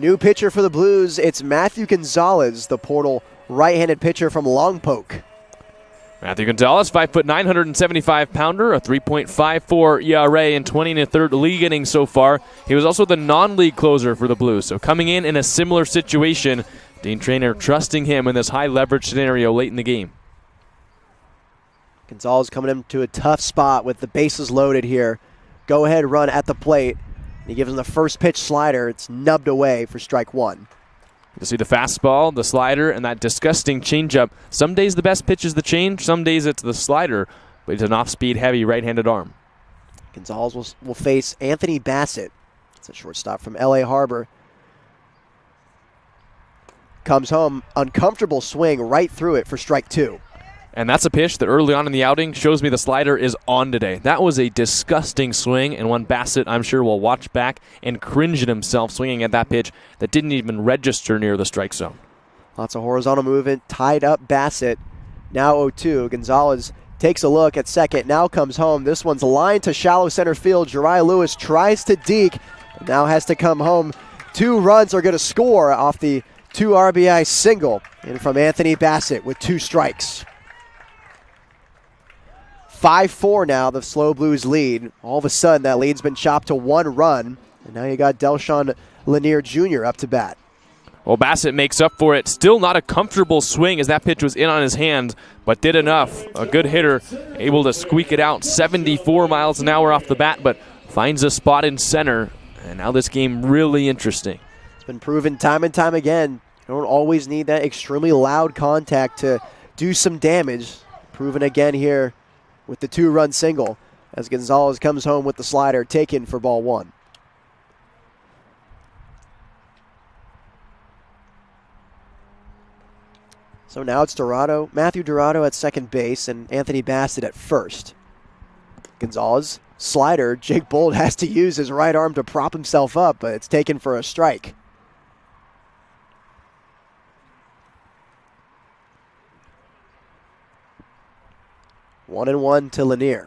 New pitcher for the Blues, it's Matthew Gonzalez, the portal right-handed pitcher from Longpoke. Matthew Gonzalez, 5'9", 175-pounder, a 3.54 ERA in 20 and a third league innings so far. He was also the non-league closer for the Blues, so coming in a similar situation. Dean Traynor trusting him in this high-leverage scenario late in the game. Gonzalez coming into a tough spot with the bases loaded here. Go-ahead run at the plate. He gives him the first pitch slider. It's nubbed away for strike one. To see the fastball, the slider, and that disgusting changeup. Some days the best pitch is the change, some days it's the slider, but it's an off-speed heavy right-handed arm. Gonzalez will face Anthony Bassett. It's a shortstop from L.A. Harbor. Comes home, uncomfortable swing right through it for strike two. And that's a pitch that early on in the outing shows me the slider is on today. That was a disgusting swing, and one Bassett, I'm sure, will watch back and cringe at himself swinging at that pitch that didn't even register near the strike zone. Lots of horizontal movement, tied up Bassett. Now 0-2. Gonzalez takes a look at second, now comes home. This one's lined to shallow center field. Jariah Lewis tries to deke, but now has to come home. 2 runs are going to score off the 2 RBI single and from Anthony Bassett with 2 strikes. 5-4 now, the SLO Blues lead. All of a sudden, that lead's been chopped to 1 run. And now you got Delshon Lanier Jr. up to bat. Well, Bassett makes up for it. Still not a comfortable swing as that pitch was in on his hand, but did enough. A good hitter, able to squeak it out 74 miles an hour off the bat, but finds a spot in center. And now this game really interesting. It's been proven time and time again. You don't always need that extremely loud contact to do some damage. Proven again here with the 2-run single as Gonzalez comes home with the slider taken for ball 1. So now it's Matthew Dorado at second base and Anthony Bassett at first. Gonzalez, slider, Jake Bold has to use his right arm to prop himself up, but it's taken for a strike. One and one to Lanier.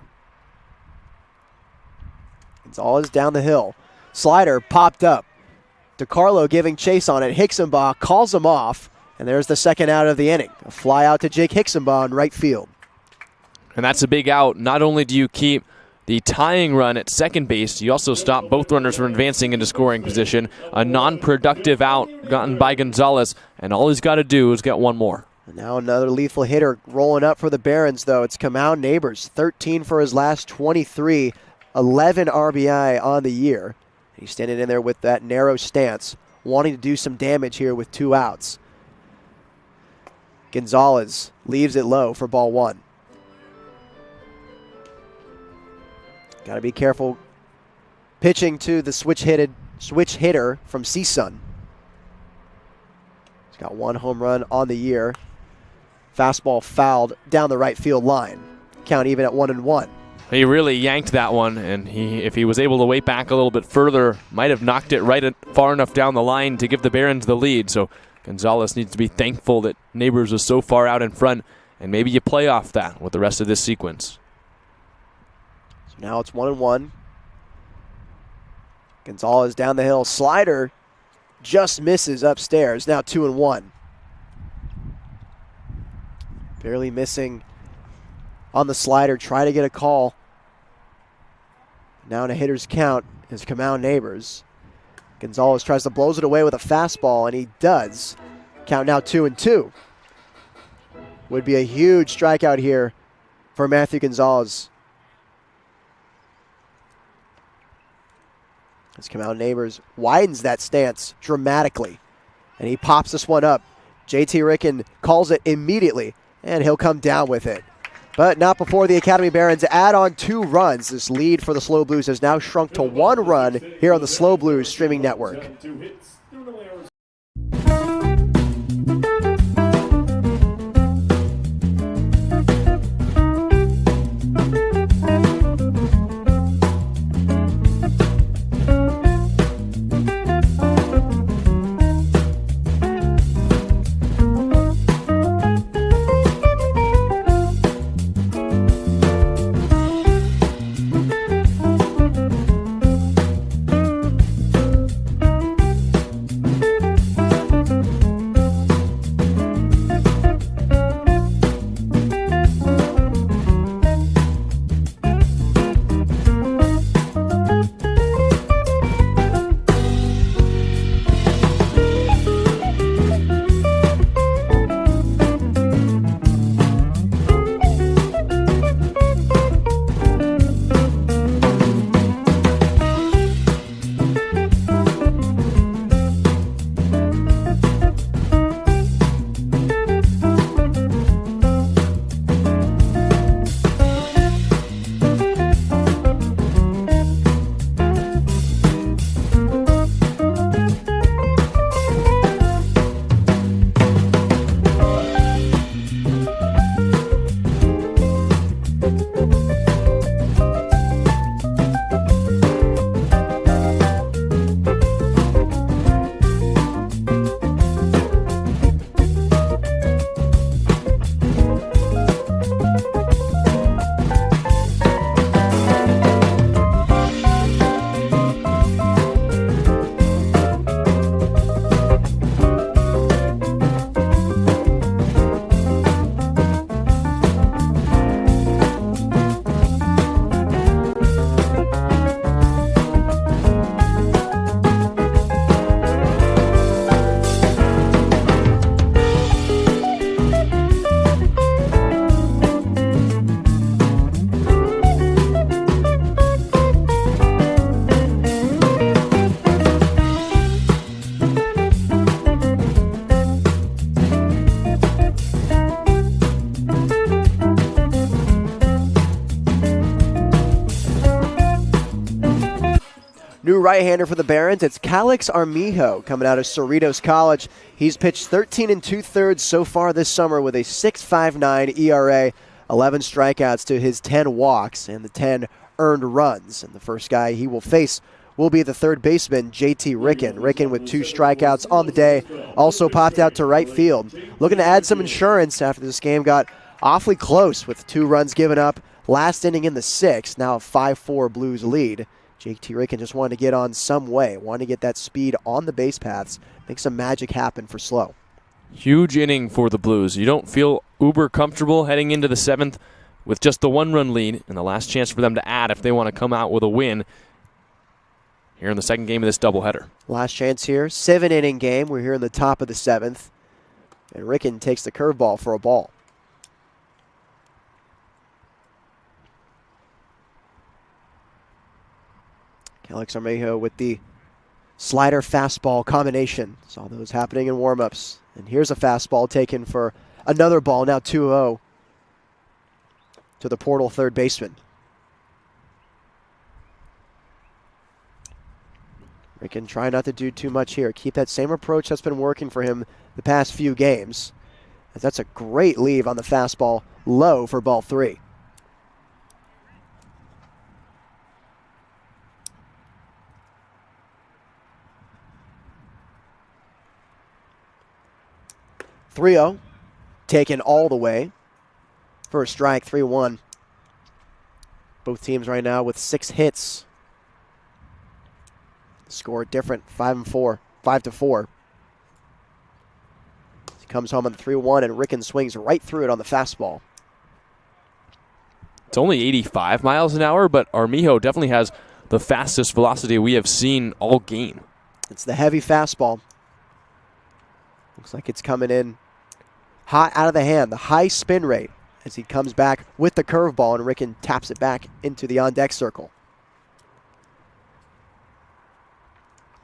Gonzalez down the hill. Slider popped up. DeCarlo giving chase on it. Hicksonbaugh calls him off, and there's the second out of the inning. A fly out to Jake Hicksonbaugh in right field. And that's a big out. Not only do you keep the tying run at second base, you also stop both runners from advancing into scoring position. A non-productive out gotten by Gonzalez, and all he's got to do is get one more. And now another lethal hitter rolling up for the Barons, though. It's Kamau Neighbors, 13 for his last 23, 11 RBI on the year. He's standing in there with that narrow stance, wanting to do some damage here with 2 outs. Gonzalez leaves it low for ball 1. Got to be careful pitching to the switch hitter from CSUN. He's got 1 home run on the year. Fastball fouled down the right field line. Count even at 1-1. He really yanked that one, and if he was able to wait back a little bit further, might have knocked it far enough down the line to give the Barons the lead. So Gonzalez needs to be thankful that Neighbors was so far out in front, and maybe you play off that with the rest of this sequence. So now it's 1-1. Gonzalez down the hill. Slider just misses upstairs. Now 2-1. Barely missing on the slider. Try to get a call. Now in a hitter's count is Kamau Neighbors. Gonzalez tries to blows it away with a fastball, and he does. Count now 2-2. Would be a huge strikeout here for Matthew Gonzalez. As Kamau Neighbors widens that stance dramatically, and he pops this one up. JT Ricken calls it immediately, and he'll come down with it. But not before the Academy Barons add on 2 runs. This lead for the SLO Blues has now shrunk to 1 run here on the SLO Blues streaming network. right-hander for the Barons. It's Calix Armijo coming out of Cerritos College. He's pitched 13 2/3 so far this summer with a 6.59 ERA, 11 strikeouts to his 10 walks and the 10 earned runs. And the first guy he will face will be the third baseman, JT Ricken. Ricken with 2 strikeouts on the day, also popped out to right field. Looking to add some insurance after this game got awfully close with 2 runs given up last inning in the 6th. Now a 5-4 Blues lead. JT Ricken just wanted to get on some way, wanted to get that speed on the base paths, make some magic happen for SLO. Huge inning for the Blues. You don't feel uber comfortable heading into the 7th with just the 1-run lead and the last chance for them to add if they want to come out with a win here in the second game of this doubleheader. Last chance here, 7-inning game. We're here in the top of the 7th, and Ricken takes the curveball for a ball. Calix Armijo with the slider fastball combination. Saw those happening in warm-ups. And here's a fastball taken for another ball, now 2-0 to the portal third baseman. Ricken trying not to do too much here. Keep that same approach that's been working for him the past few games. As that's a great leave on the fastball, low for ball 3. (3-0), taken all the way. First strike, 3-1. Both teams right now with 6 hits. Score different, 5-4, 5-4. He comes home on the 3-1, and Ricken swings right through it on the fastball. It's only 85 miles an hour, but Armijo definitely has the fastest velocity we have seen all game. It's the heavy fastball. Looks like it's coming in hot out of the hand. The high spin rate as he comes back with the curveball, and Ricken taps it back into the on-deck circle.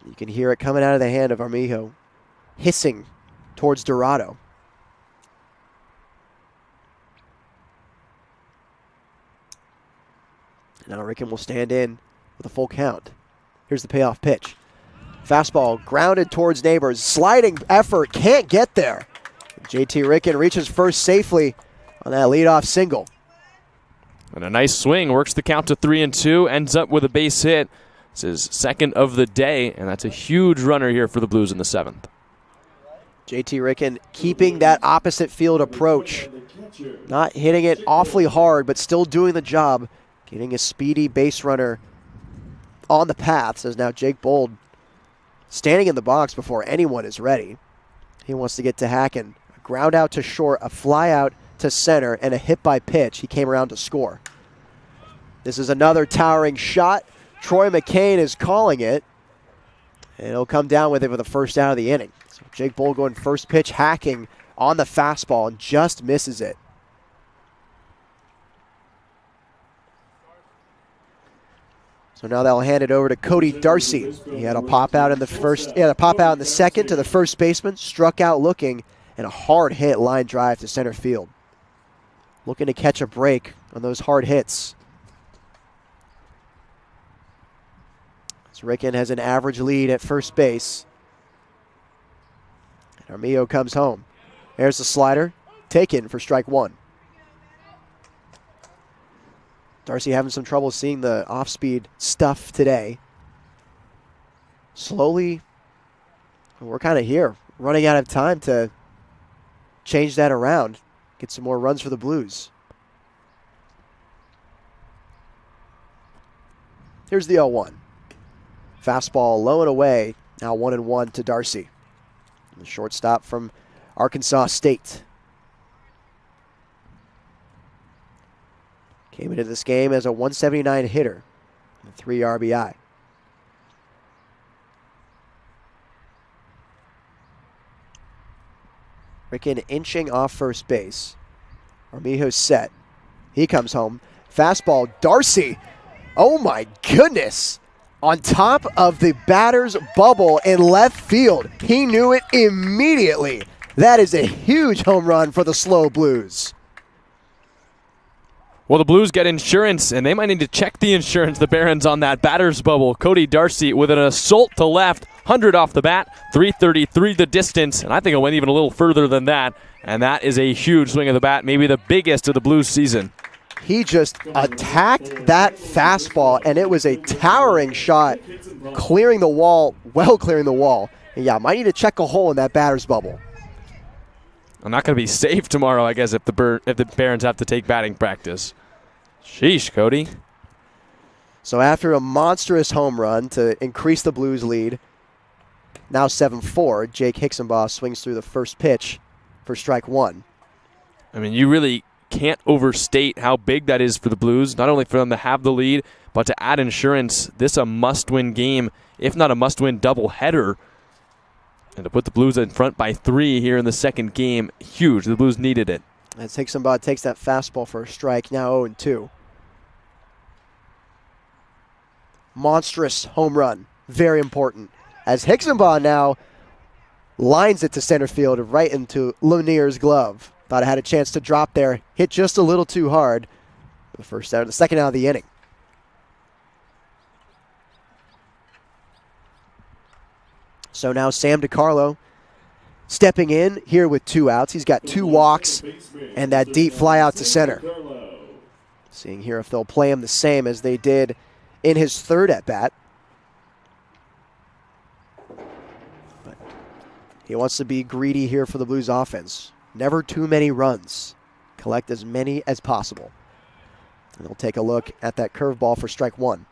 You can hear it coming out of the hand of Armijo, hissing towards Dorado. Now Ricken will stand in with a full count. Here's the payoff pitch. Fastball grounded towards Neighbors. Sliding effort, can't get there. JT Ricken reaches first safely on that leadoff single. And a nice swing, works the count to 3-2, ends up with a base hit. It's his second of the day, and that's a huge runner here for the Blues in the 7th. JT Ricken keeping that opposite field approach. Not hitting it awfully hard, but still doing the job. Getting a speedy base runner on the paths, as now Jake Bold standing in the box before anyone is ready. He wants to get to hacking. A ground out to short, a fly out to center, and a hit by pitch. He came around to score. This is another towering shot. Troy McCain is calling it, and he'll come down with it for the first out of the inning. So Jake Bold going first pitch, hacking on the fastball, and just misses it. So now they'll hand it over to Cody Darcy. He had a pop out in the first, a pop out in the second to the first baseman, struck out looking, and a hard hit line drive to center field. Looking to catch a break on those hard hits. As Ricken has an average lead at first base. And Armijo comes home. There's the slider, taken for strike 1. Darcy having some trouble seeing the off-speed stuff today. Slowly, we're kind of here, running out of time to change that around, get some more runs for the Blues. Here's the 0-1. Fastball low and away, now 1-1 to Darcy. The shortstop from Arkansas State. Came into this game as a 179 hitter and 3 RBI. Ricken inching off first base. Armijo's set. He comes home. Fastball, Darcy. Oh my goodness. On top of the batter's bubble in left field. He knew it immediately. That is a huge home run for the SLO Blues. Well, the Blues get insurance, and they might need to check the insurance, the Barons, on that batter's bubble. Cody Darcy with an assault to left, 100 off the bat, 333 the distance, and I think it went even a little further than that. And that is a huge swing of the bat, maybe the biggest of the Blues season. He just attacked that fastball, and it was a towering shot, clearing the wall, well clearing the wall. And yeah, might need to check a hole in that batter's bubble. I'm not going to be safe tomorrow, I guess, if the Barons have to take batting practice. Sheesh, Cody. So after a monstrous home run to increase the Blues lead, now 7-4, Jake Hixenbaugh swings through the first pitch for strike one. I mean, you really can't overstate how big that is for the Blues, not only for them to have the lead, but to add insurance. This is a must-win game, if not a must-win doubleheader. And to put the Blues in front by 3 here in the second game, huge. The Blues needed it. As Hixenbaugh takes that fastball for a strike, now 0-2. Monstrous home run, very important. As Hixenbaugh now lines it to center field, right into Lanier's glove. Thought it had a chance to drop there, hit just a little too hard. The second out of the inning. So now Sam DiCarlo stepping in here with 2 outs. He's got 2 walks and that deep fly out to center. Seeing here if they'll play him the same as they did in his third at-bat. But he wants to be greedy here for the Blues offense. Never too many runs. Collect as many as possible. And they'll take a look at that curveball for strike one.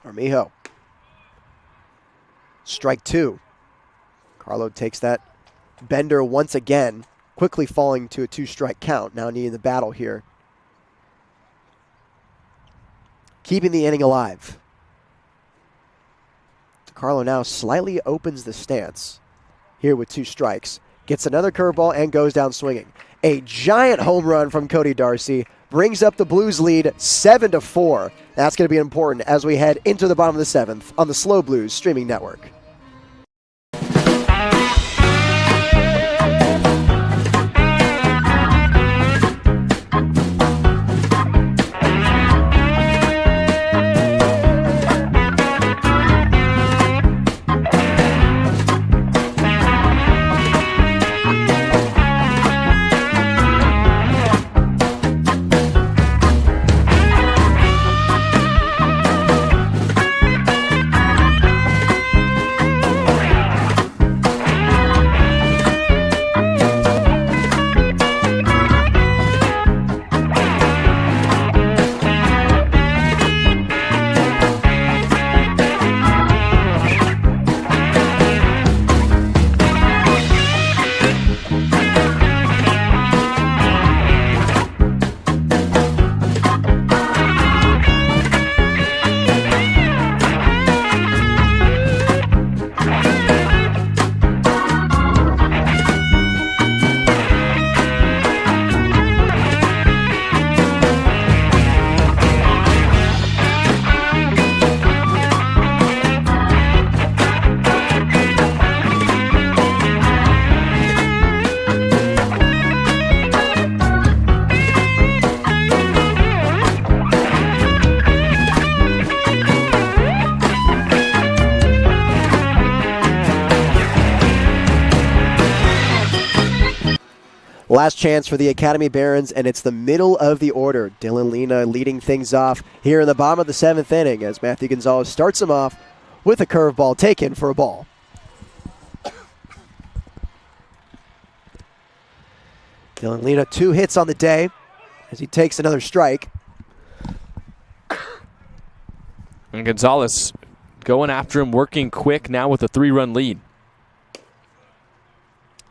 Armijo. Strike two. Carlo takes that bender once again, quickly falling to a 2-strike count, now needing the battle here. Keeping the inning alive. Carlo now slightly opens the stance here with 2 strikes. Gets another curveball and goes down swinging. A giant home run from Cody Darcy brings up the Blues lead 7-4. That's going to be important as we head into the bottom of the 7th on the SLO Blues streaming network. Last chance for the Academy Barons, and it's the middle of the order. Dylan Lena leading things off here in the bottom of the 7th inning as Matthew Gonzalez starts him off with a curveball taken for a ball. Dylan Lena 2 hits on the day as he takes another strike. And Gonzalez going after him, working quick now with a 3-run lead.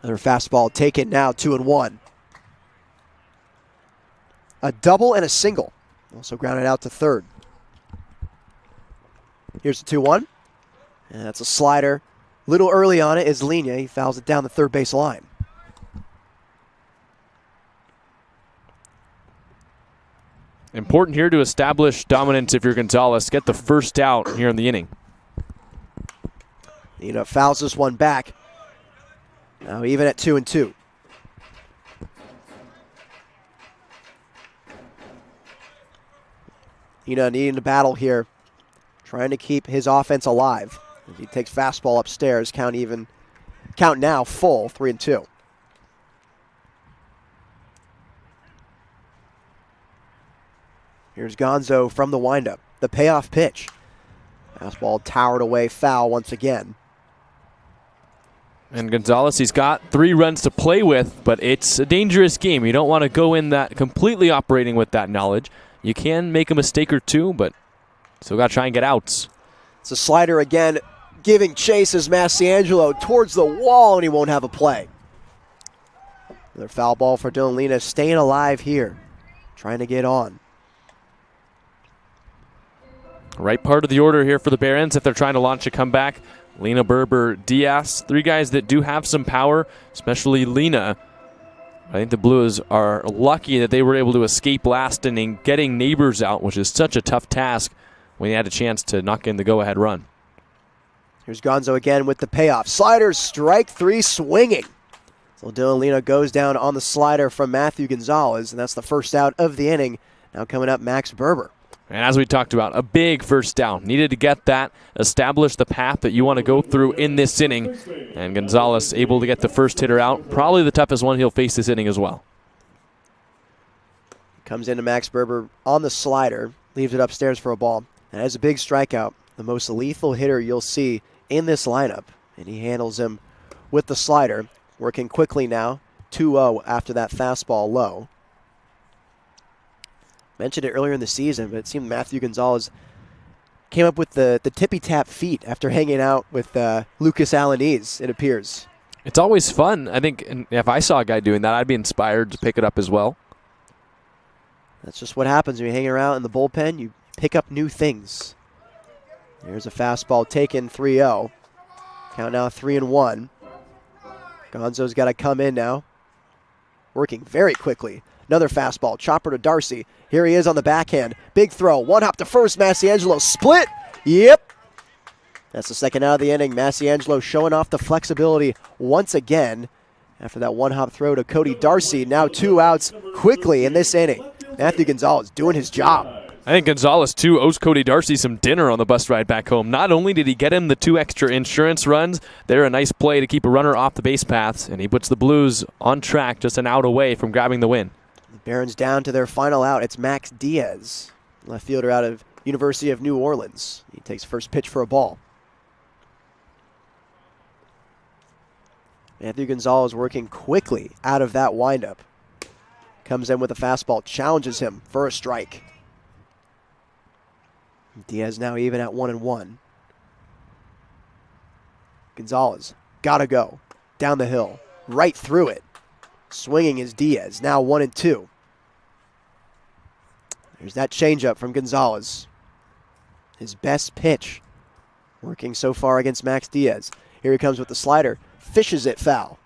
Another fastball taken now, 2-1. A double and a single. Also grounded out to third. Here's the 2-1. And that's a slider. Little early on it is Lena. He fouls it down the third base line. Important here to establish dominance if you're Gonzalez. Get the first out here in the inning. Nina fouls this one back. Now even at 2-2. Nina needing to battle here, trying to keep his offense alive. As he takes fastball upstairs, count now full, 3-2. Here's Gonzo from the windup. The payoff pitch. Fastball towered away, foul once again. And Gonzalez, he's got 3 runs to play with, but it's a dangerous game. You don't want to go in that completely operating with that knowledge. You can make a mistake or two, but still got to try and get outs. It's a slider again, giving chase as Massiangelo towards the wall, and he won't have a play. Another foul ball for Dylan Lena, staying alive here, trying to get on. Right part of the order here for the Barons if they're trying to launch a comeback. Lena, Berber, Diaz, 3 guys that do have some power, especially Lena. I think the Blues are lucky that they were able to escape last inning, getting Neighbors out, which is such a tough task when they had a chance to knock in the go-ahead run. Here's Gonzo again with the payoff. Slider, strike 3, swinging. So Dylan Lena goes down on the slider from Matthew Gonzalez, and that's the first out of the inning. Now coming up, Max Berber. And as we talked about, a big first down. Needed to get that, establish the path that you want to go through in this inning. And Gonzalez able to get the first hitter out. Probably the toughest one he'll face this inning as well. Comes into Max Berber on the slider, leaves it upstairs for a ball. And has a big strikeout, the most lethal hitter you'll see in this lineup. And he handles him with the slider, working quickly now, 2-0 after that fastball low. Mentioned it earlier in the season, but it seemed Matthew Gonzalez came up with the tippy-tap feet after hanging out with Lucas Alanese, it appears. It's always fun. I think if I saw a guy doing that, I'd be inspired to pick it up as well. That's just what happens when you're hanging around in the bullpen. You pick up new things. There's a fastball taken, 3-0. Count now 3-1. Gonzo's got to come in now. Working very quickly. Another fastball, chopper to Darcy. Here he is on the backhand. Big throw, 1 hop to first. Massiangelo split. Yep. That's the second out of the inning. Massiangelo showing off the flexibility once again after that 1 hop throw to Cody Darcy. Now 2 outs quickly in this inning. Matthew Gonzalez doing his job. I think Gonzalez, too, owes Cody Darcy some dinner on the bus ride back home. Not only did he get him the 2 extra insurance runs, they're a nice play to keep a runner off the base paths, and he puts the Blues on track just an out away from grabbing the win. The Barons down to their final out. It's Max Diaz, left fielder out of University of New Orleans. He takes first pitch for a ball. Matthew Gonzalez working quickly out of that windup. Comes in with a fastball, challenges him for a strike. Diaz now even at 1-1. Gonzalez, gotta go. Down the hill, right through it. Swinging is Diaz, now 1-2. There's that changeup from Gonzalez. His best pitch, working so far against Max Diaz. Here he comes with the slider, fishes it foul.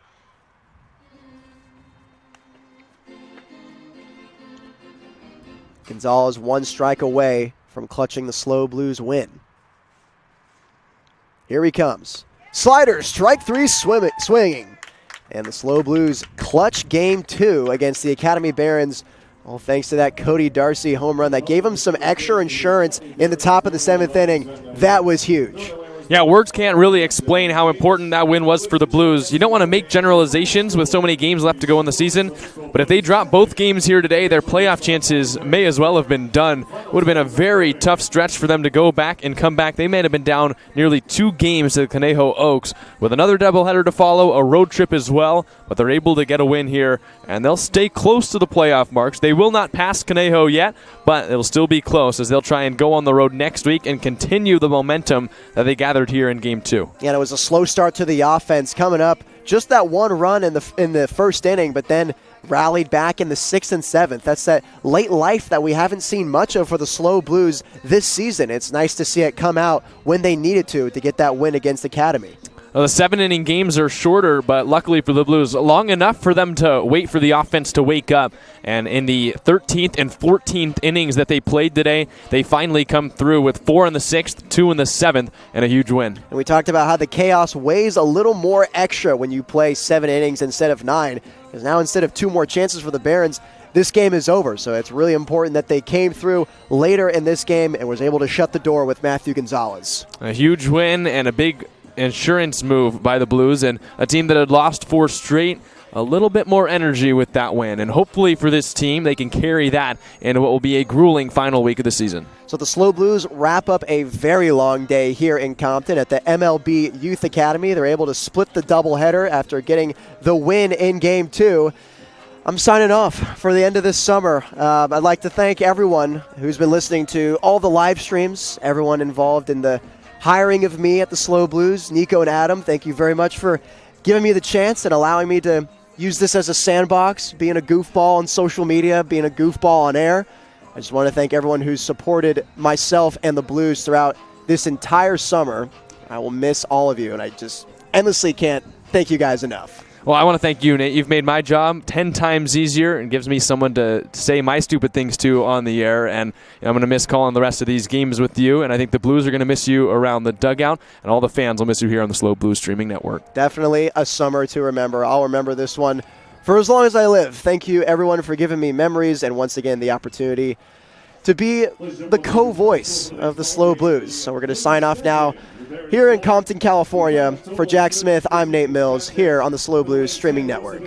Gonzalez 1 strike away from clutching the SLO Blues win. Here he comes. Slider, strike 3, swinging. And the SLO Blues clutch game 2 against the Academy Barons, all thanks to that Cody Darcy home run that gave him some extra insurance in the top of the 7th inning. That was huge. Yeah, words can't really explain how important that win was for the Blues. You don't want to make generalizations with so many games left to go in the season, but if they drop both games here today, their playoff chances may as well have been done. It would have been a very tough stretch for them to go back and come back. They may have been down nearly 2 games to the Conejo Oaks with another doubleheader to follow, a road trip as well, but they're able to get a win here, and they'll stay close to the playoff marks. They will not pass Conejo yet, but it'll still be close as they'll try and go on the road next week and continue the momentum that they gathered here in Game 2. Yeah, it was a slow start to the offense coming up. Just that 1 run in the first inning, but then rallied back in the 6th and 7th. That's that late life that we haven't seen much of for the SLO Blues this season. It's nice to see it come out when they needed to get that win against Academy. Well, the 7-inning games are shorter, but luckily for the Blues, long enough for them to wait for the offense to wake up. And in the 13th and 14th innings that they played today, they finally come through with 4 in the 6th, 2 in the 7th, and a huge win. And we talked about how the chaos weighs a little more extra when you play 7 innings instead of 9, because now instead of 2 more chances for the Barons, this game is over. So it's really important that they came through later in this game and was able to shut the door with Matthew Gonzalez. A huge win and a big insurance move by the Blues, and a team that had lost 4 straight, a little bit more energy with that win. And hopefully for this team, they can carry that into what will be a grueling final week of the season. So the SLO Blues wrap up a very long day here in Compton at the MLB Youth Academy. They're able to split the doubleheader after getting the win in Game 2. I'm signing off for the end of this summer. I'd like to thank everyone who's been listening to all the live streams, everyone involved in the hiring of me at the SLO Blues. Nico and Adam, thank you very much for giving me the chance and allowing me to use this as a sandbox, being a goofball on social media, being a goofball on air. I just want to thank everyone who's supported myself and the Blues throughout this entire summer. I will miss all of you, and I just endlessly can't thank you guys enough. Well, I want to thank you, Nate. You've made my job 10 times easier and gives me someone to say my stupid things to on the air. And I'm going to miss calling the rest of these games with you. And I think the Blues are going to miss you around the dugout. And all the fans will miss you here on the SLO Blues streaming network. Definitely a summer to remember. I'll remember this one for as long as I live. Thank you, everyone, for giving me memories and, once again, the opportunity to be the co-voice of the SLO Blues. So we're going to sign off now here in Compton, California. For Jack Smith, I'm Nate Mills here on the SLO Blues streaming network.